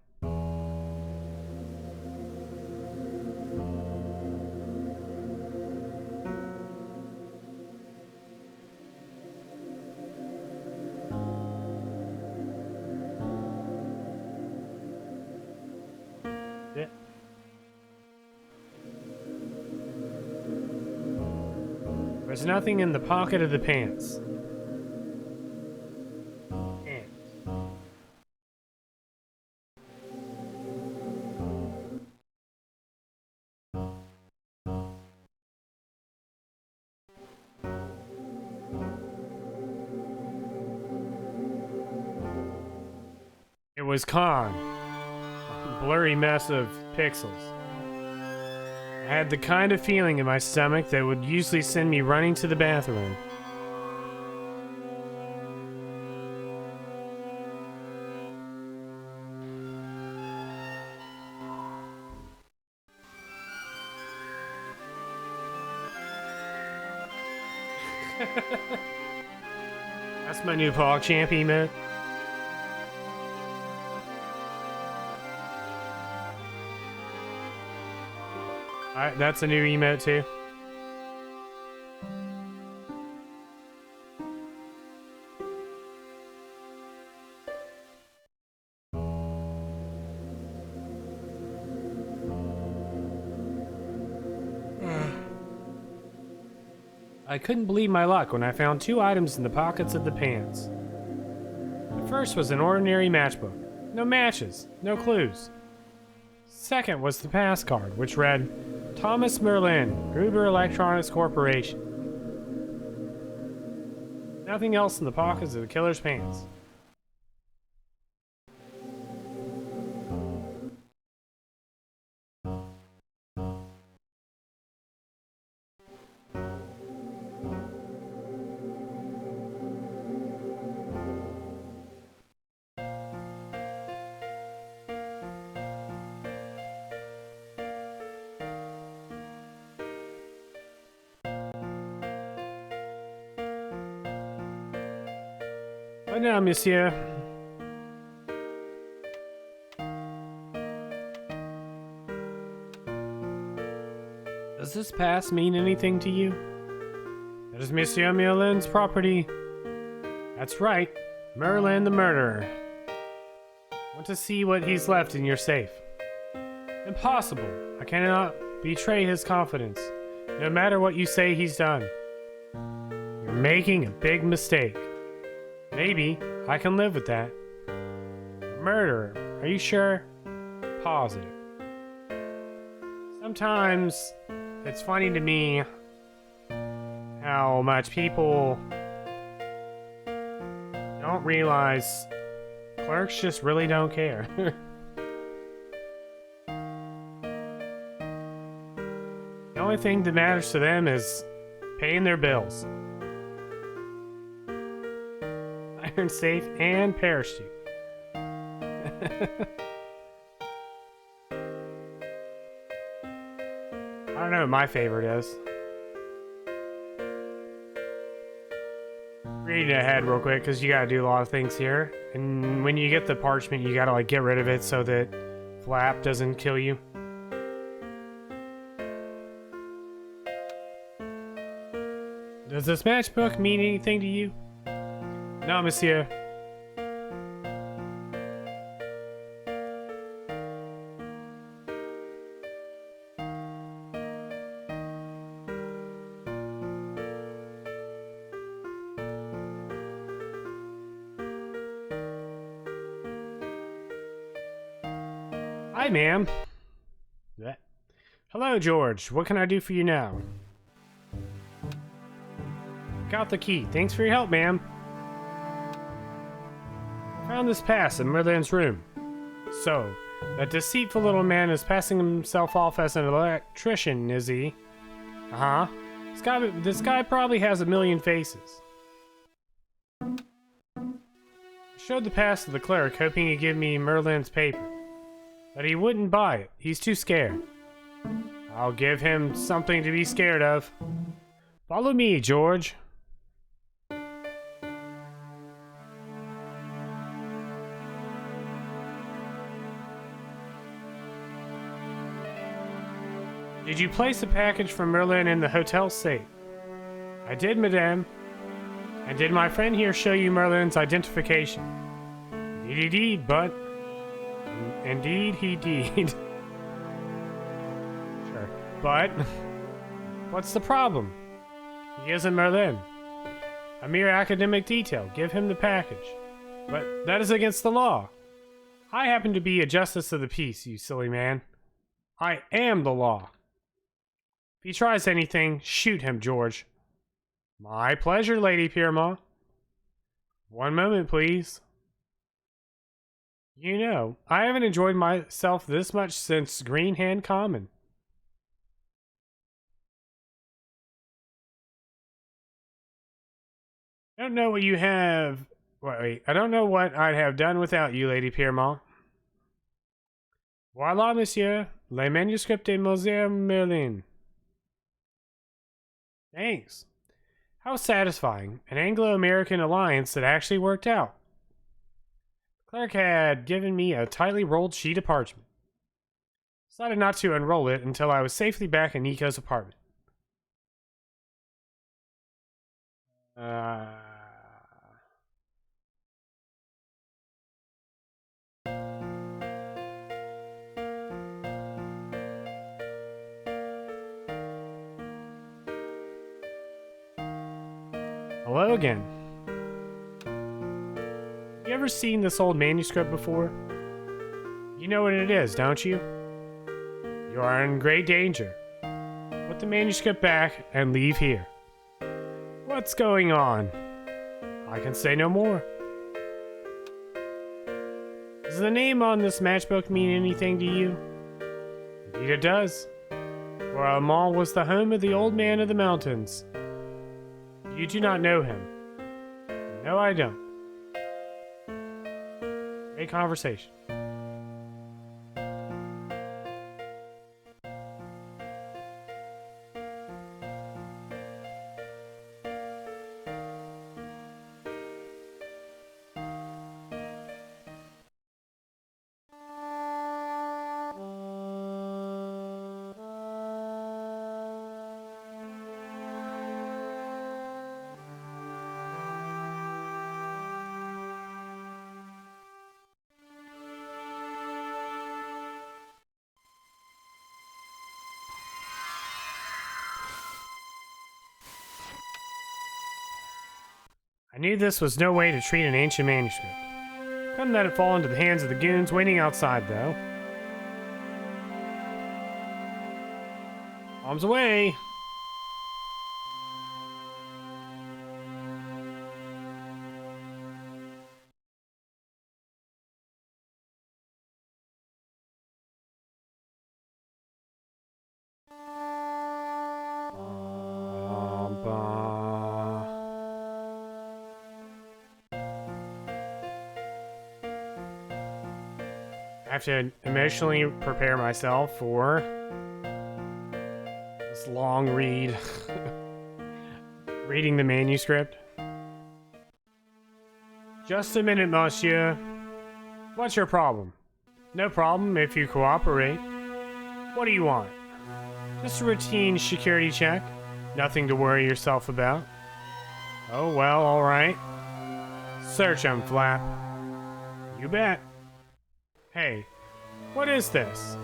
There's nothing in the pocket of the pants. It was Khan. A blurry mess of pixels. I had the kind of feeling in my stomach that would usually send me running to the bathroom. That's my new PogChamp emote. Alright, that's a new emote too. I couldn't believe my luck when I found two items in the pockets of the pants. The first was an ordinary matchbook. No matches, no clues. Second was the pass card, which read, Thomas Merlin, Gruber Electronics Corporation. Nothing else in the pockets of the killer's pants. But now, monsieur. Does this pass mean anything to you? It is Monsieur Merlin's property. That's right, Merlin the murderer. Want to see what he's left in your safe? Impossible. I cannot betray his confidence, no matter what you say he's done. Your You're making a big mistake. Maybe I can live with that. Murderer, are you sure? Positive. Sometimes it's funny to me how much people don't realize clerks just really don't care. The only thing that matters to them is paying their bills. Iron safe and parachute. I don't know what my favorite is. Reading ahead real quick because you gotta do a lot of things here. And when you get the parchment, you gotta like get rid of it so that Flap doesn't kill you. Does this matchbook mean anything to you? No, monsieur. Hi, ma'am. Hello, George. What can I do for you now? Got the key. Thanks for your help, ma'am. Found this pass in Merlin's room. So, that deceitful little man is passing himself off as an electrician, is he? Uh-huh. This guy probably has a million faces. I showed the pass to the clerk, hoping he'd give me Merlin's paper. But he wouldn't buy it. He's too scared. I'll give him something to be scared of. Follow me, George. Did you place a package from Merlin in the hotel safe? I did, madame. And did my friend here show you Merlin's identification? Indeed, but... Indeed, he did. Sure. But... what's the problem? He isn't Merlin. A mere academic detail. Give him the package. But that is against the law. I happen to be a justice of the peace, you silly man. I am the law. If he tries anything, shoot him, George. My pleasure, Lady Piermont. One moment, please. You know, I haven't enjoyed myself this much since Greenhand Common. I don't know what you have... Wait, I don't know what I'd have done without you, Lady Piermont. Voila, monsieur. Le manuscript de Monsieur Merlin. Thanks. How satisfying. An Anglo-American alliance that actually worked out. The clerk had given me a tightly rolled sheet of parchment. Decided not to unroll it until I was safely back in Nico's apartment. Hello again. You ever seen this old manuscript before? You know what it is, don't you? You are in great danger. Put the manuscript back and leave here. What's going on? I can say no more. Does the name on this matchbook mean anything to you? Indeed it does. For Almont was the home of the old man of the mountains. You do not know him. No, I don't. Great conversation. knew this was no way to treat an ancient manuscript. Couldn't let it fall into the hands of the goons waiting outside, though. Bombs away! I have to emotionally prepare myself for this long read. Reading the manuscript. Just a minute, monsieur. What's your problem? No problem if you cooperate. What do you want? Just a routine security check. Nothing to worry yourself about. Oh, well, alright. Search him, Flap. You bet. Hey, what is this?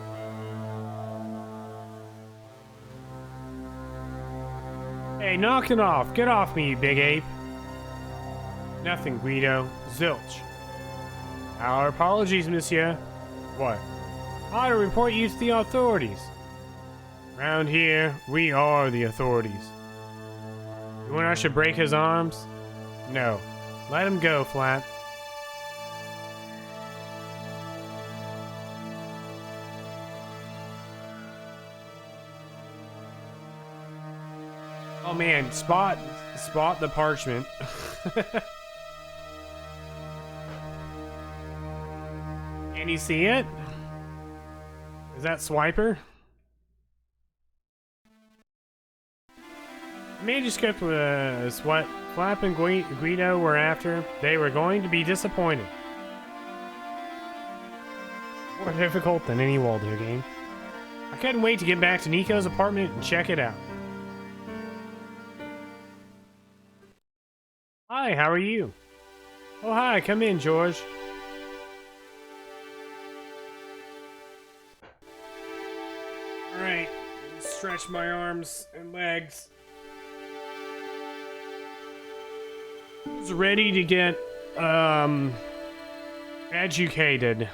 Hey, knock it off. Get off me, you big ape. Nothing, Guido. Zilch. Our apologies, monsieur. What? I ought to report you to the authorities. Around here, we are the authorities. You want I should break his arms? No. Let him go, Flap. Oh man, spot the parchment. Can you see it? Is that Swiper? The manuscript was what Flap and Guido were after. They were going to be disappointed. More difficult than any Waldo game. I couldn't wait to get back to Nico's apartment and check it out. Hi, how are you? Oh, hi, come in, George. Alright, stretch my arms and legs. Who's ready to get, educated?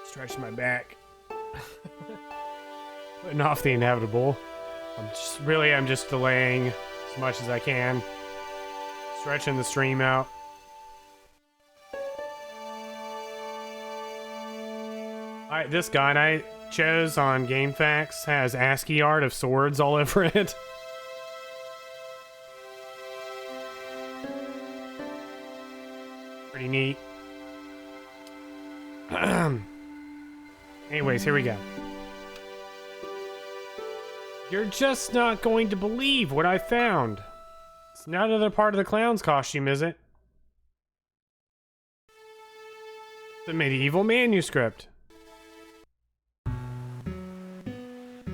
Stretch my back. Putting off the inevitable. I'm just delaying as much as I can. Stretching the stream out. This gun I chose on GameFAQs has ASCII art of swords all over it. Pretty neat. Anyways, here we go. You're just not going to believe what I found. It's not another part of the clown's costume, is it? The medieval manuscript.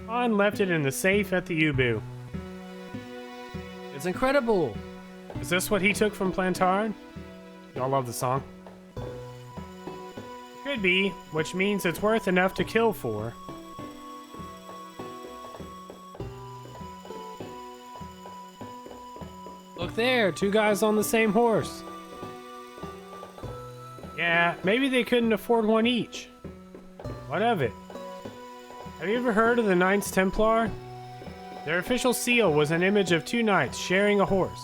Han left it in the safe at the U-Boo. It's incredible. Is this what he took from Plantard? Y'all love the song. Could be, which means it's worth enough to kill for. Look there, two guys on the same horse. Yeah, maybe they couldn't afford one each. What of it? Have you ever heard of the Knights Templar? Their official seal was an image of two knights sharing a horse.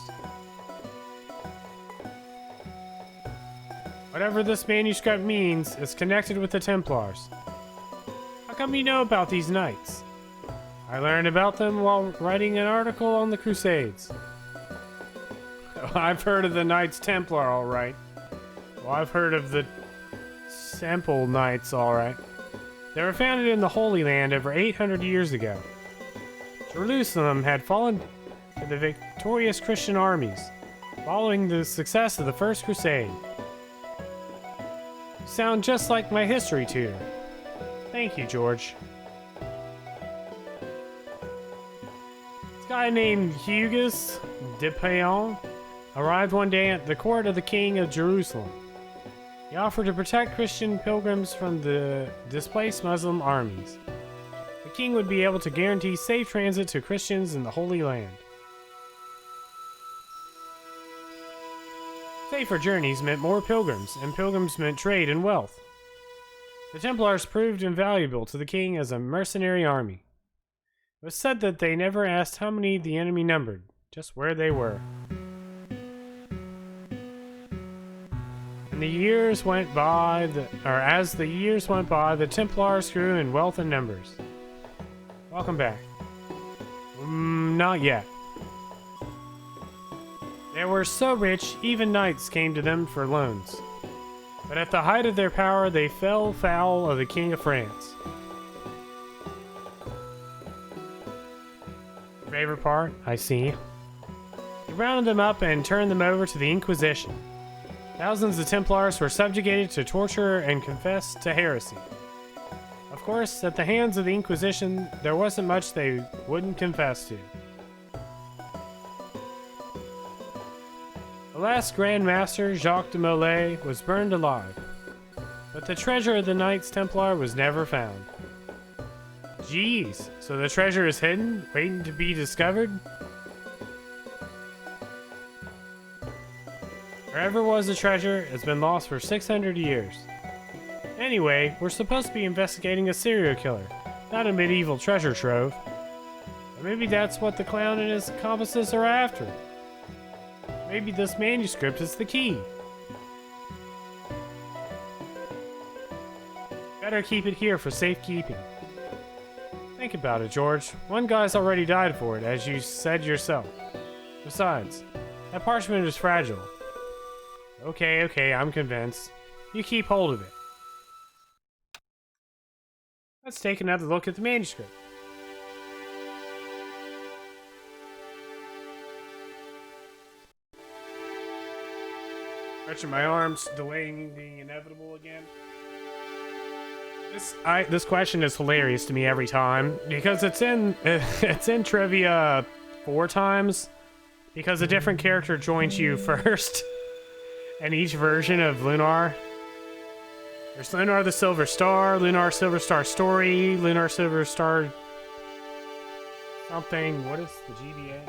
Whatever this manuscript means is connected with the Templars. How come you know about these knights? I learned about them while writing an article on the Crusades. I've heard of the Knights Templar, alright. Well, I've heard of the Temple Knights, alright. They were founded in the Holy Land over 800 years ago. Jerusalem had fallen to the victorious Christian armies, following the success of the First Crusade. You sound just like my history tutor. Thank you, George. This guy named Hugues de Payon arrived one day at the court of the king of Jerusalem. He offered to protect Christian pilgrims from the displaced Muslim armies. The king would be able to guarantee safe transit to Christians in the Holy Land. Safer journeys meant more pilgrims, and pilgrims meant trade and wealth. The Templars proved invaluable to the king as a mercenary army. It was said that they never asked how many the enemy numbered, just where they were. And the years went by, as the years went by, the Templars grew in wealth and numbers. Welcome back. Not yet. They were so rich, even knights came to them for loans. But at the height of their power, they fell foul of the King of France. Favorite part? I see. He rounded them up and turned them over to the Inquisition. Thousands of Templars were subjugated to torture and confessed to heresy. Of course, at the hands of the Inquisition, there wasn't much they wouldn't confess to. The last Grand Master, Jacques de Molay, was burned alive, but the treasure of the Knights Templar was never found. Jeez, so the treasure is hidden, waiting to be discovered? Wherever was the treasure, it's been lost for 600 years. Anyway, we're supposed to be investigating a serial killer, not a medieval treasure trove. Or maybe that's what the clown and his accomplices are after. Maybe this manuscript is the key. Better keep it here for safekeeping. Think about it, George. One guy's already died for it, as you said yourself. Besides, that parchment is fragile. Okay, I'm convinced. You keep hold of it. Let's take another look at the manuscript. Stretching my arms, delaying the inevitable again. This question is hilarious to me every time because it's in trivia 4 times because a different character joins you first. And each version of Lunar. There's Lunar the Silver Star, Lunar Silver Star Story, Lunar Silver Star something. What is the GBA?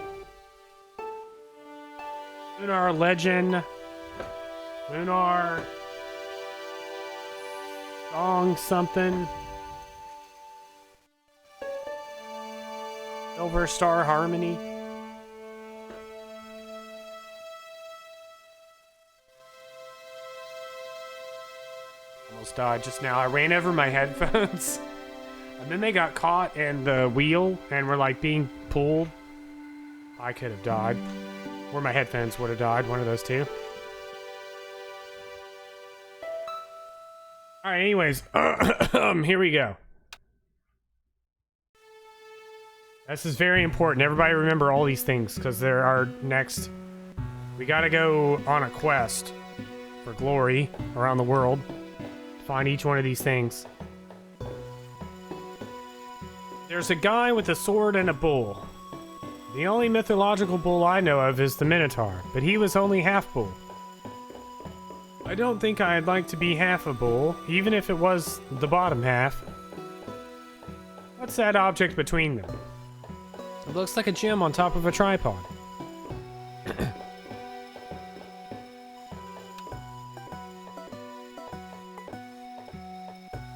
Lunar Legend. Lunar Song something. Silver Star Harmony. Died just now. I ran over my headphones and then they got caught in the wheel and were like being pulled. I could have died, or my headphones would have died, one of those two. Alright, anyways, here we go. This is very important. Everybody remember all these things because there are next. We gotta go on a quest for glory around the world. Find each one of these things. There's a guy with a sword and a bull. The only mythological bull I know of is the Minotaur, but he was only half bull. I don't think I'd like to be half a bull, even if it was the bottom half. What's that object between them? It looks like a gem on top of a tripod.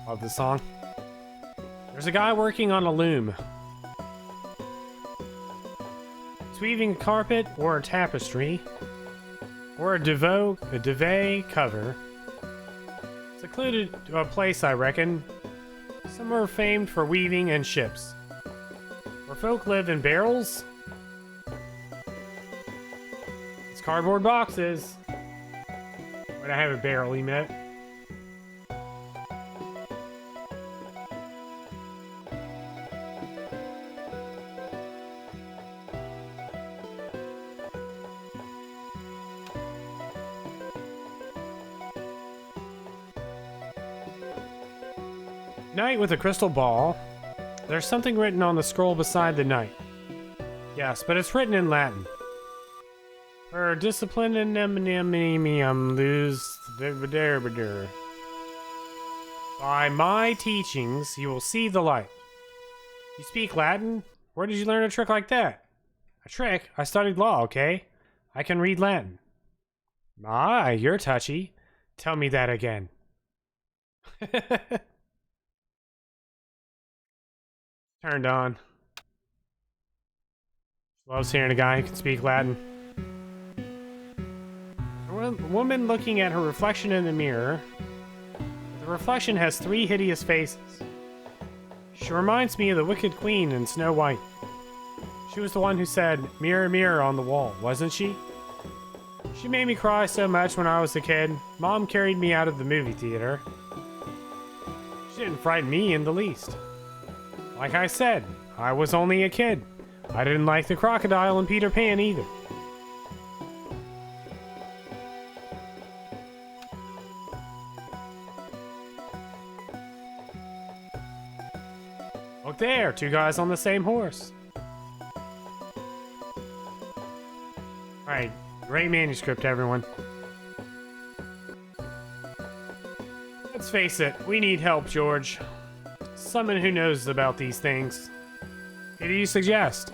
Love this song. There's a guy working on a loom. He's weaving a carpet or a tapestry or a duvet cover. Secluded to a place, I reckon. Somewhere famed for weaving and ships. Where folk live in barrels. It's cardboard boxes. Where'd I have a barrel, you met? Knight with a crystal ball. There's something written on the scroll beside the knight. Yes, but it's written in Latin. For discipline and lose by my teachings, you will see the light. You speak Latin? Where did you learn a trick like that? A trick? I studied law, okay? I can read Latin. My, you're touchy. Tell me that again. Turned on. Loves hearing a guy who can speak Latin. A woman looking at her reflection in the mirror. The reflection has 3 hideous faces. She reminds me of the Wicked Queen in Snow White. She was the one who said, "Mirror, mirror on the wall," wasn't she? She made me cry so much when I was a kid. Mom carried me out of the movie theater. She didn't frighten me in the least. Like I said, I was only a kid. I didn't like the crocodile in Peter Pan either. Look there, 2 guys on the same horse. Alright, great manuscript, everyone. Let's face it, we need help, George. Someone who knows about these things. Who do you suggest?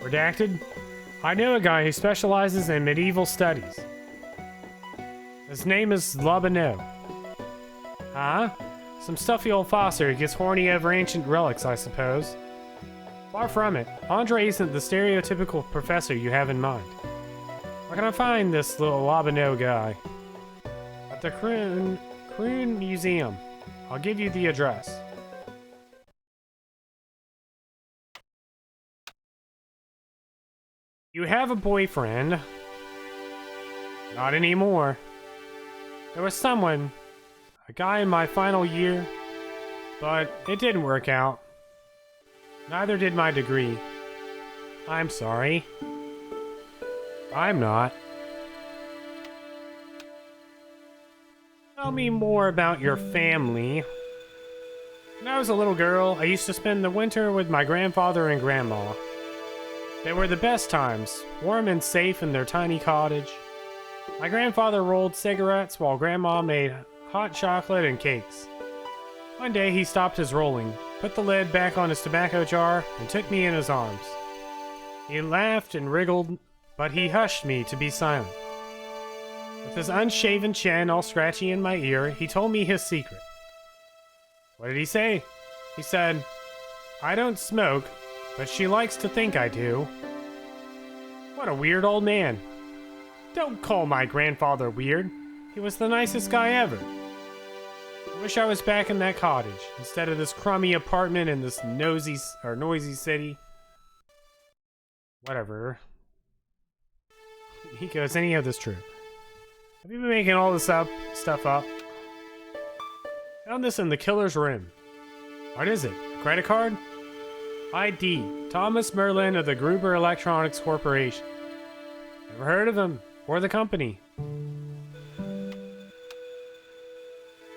Redacted? I know a guy who specializes in medieval studies. His name is Labano. Huh? Some stuffy old foster who gets horny over ancient relics, I suppose. Far from it. Andre isn't the stereotypical professor you have in mind. Where can I find this little Labano guy? At the Kroon Museum. I'll give you the address. You have a boyfriend. Not anymore. There was someone, a guy in my final year, but it didn't work out. Neither did my degree. I'm sorry. I'm not. Tell me more about your family. When I was a little girl, I used to spend the winter with my grandfather and grandma. They were the best times, warm and safe in their tiny cottage. My grandfather rolled cigarettes while grandma made hot chocolate and cakes. One day he stopped his rolling, put the lid back on his tobacco jar, and took me in his arms. He laughed and wriggled, but he hushed me to be silent. With his unshaven chin all scratchy in my ear, he told me his secret. What did he say? He said, "I don't smoke, but she likes to think I do." What a weird old man. Don't call my grandfather weird. He was the nicest guy ever. I wish I was back in that cottage, instead of this crummy apartment in this noisy city. Whatever. He goes, any of this true? Have you been making all this stuff up? Found this in the killer's room. What is it? A credit card? ID, Thomas Merlin of the Gruber Electronics Corporation. Never heard of him, or the company.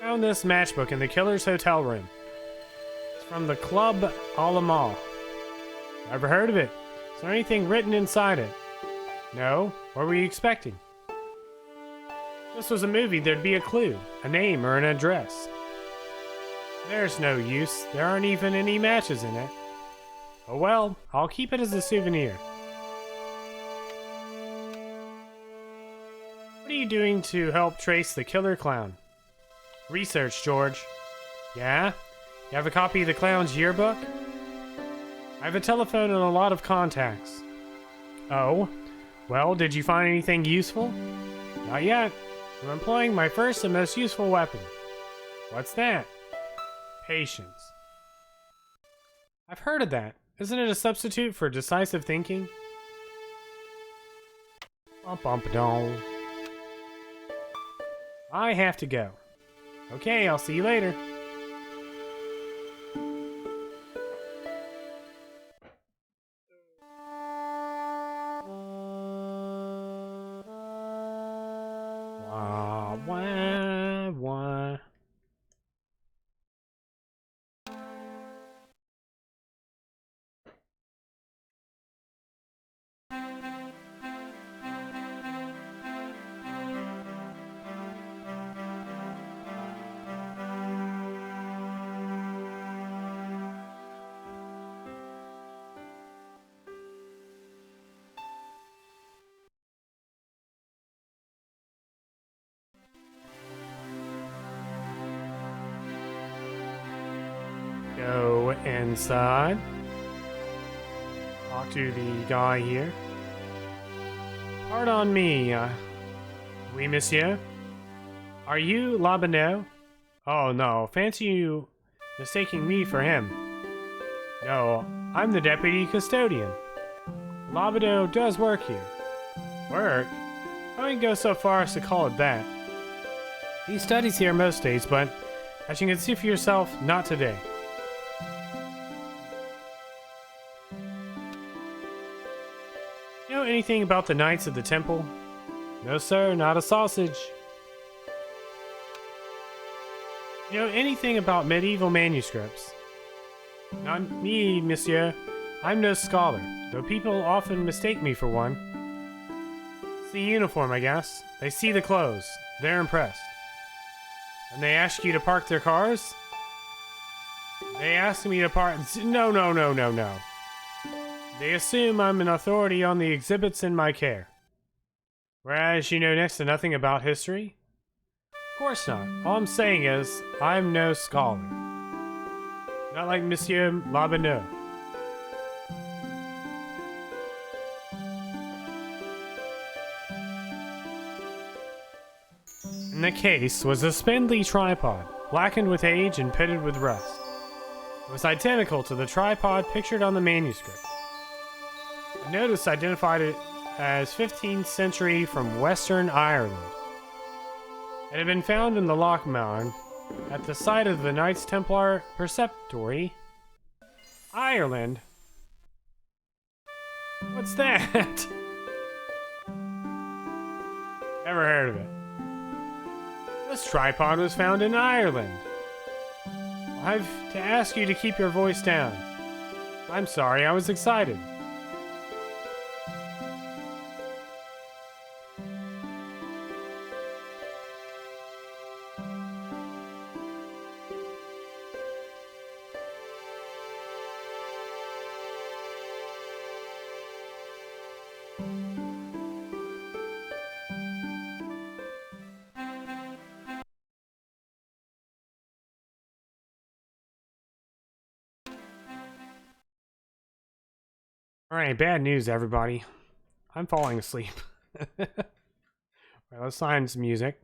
Found this matchbook in the killer's hotel room. It's from the Club Allemand. Never heard of it. Is there anything written inside it? No? What were you expecting? If this was a movie, there'd be a clue, a name, or an address. There's no use. There aren't even any matches in it. Oh well, I'll keep it as a souvenir. What are you doing to help trace the killer clown? Research, George. Yeah? You have a copy of the clown's yearbook? I have a telephone and a lot of contacts. Oh? Well, did you find anything useful? Not yet. I'm employing my first and most useful weapon. What's that? Patience. I've heard of that. Isn't it a substitute for decisive thinking? Bump-bump-dong. I have to go. Okay, I'll see you later. Wah, wah, wah. Go inside. Talk to the guy here. Pardon me, oui, monsieur? Are you Labano? Oh no, fancy you mistaking me for him. No, I'm the deputy custodian. Labano does work here. Work? I wouldn't go so far as to call it that. He studies here most days, but as you can see for yourself, not today. You know anything about the Knights of the Temple? No, sir, not a sausage. You know anything about medieval manuscripts? Not me, monsieur. I'm no scholar, though people often mistake me for one. It's the uniform, I guess. They see the clothes. They're impressed. And they ask you to park their cars? They ask me to park... No. They assume I'm an authority on the exhibits in my care. Whereas you know next to nothing about history? Of course not. All I'm saying is, I'm no scholar. Not like Monsieur Labineau. In the case was a spindly tripod, blackened with age and pitted with rust. It was identical to the tripod pictured on the manuscript. A notice identified it as 15th century from Western Ireland. It had been found in the Lochmarn, at the site of the Knights Templar Preceptory. Ireland? What's that? Never heard of it. This tripod was found in Ireland. I've to ask you to keep your voice down. I'm sorry, I was excited. Alright, bad news, everybody. I'm falling asleep. Alright, let's find some music.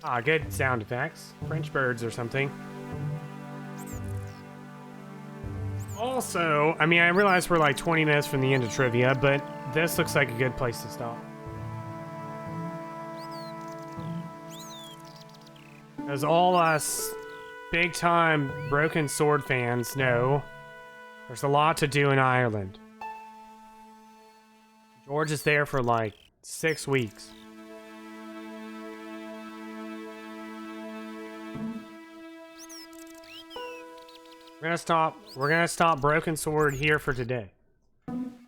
Ah, good sound effects. French birds or something. Also, I mean, I realize we're like 20 minutes from the end of trivia, but this looks like a good place to stop. As all us big-time Broken Sword fans know, there's a lot to do in Ireland. George is there for like 6 weeks. We're gonna stop Broken Sword here for today.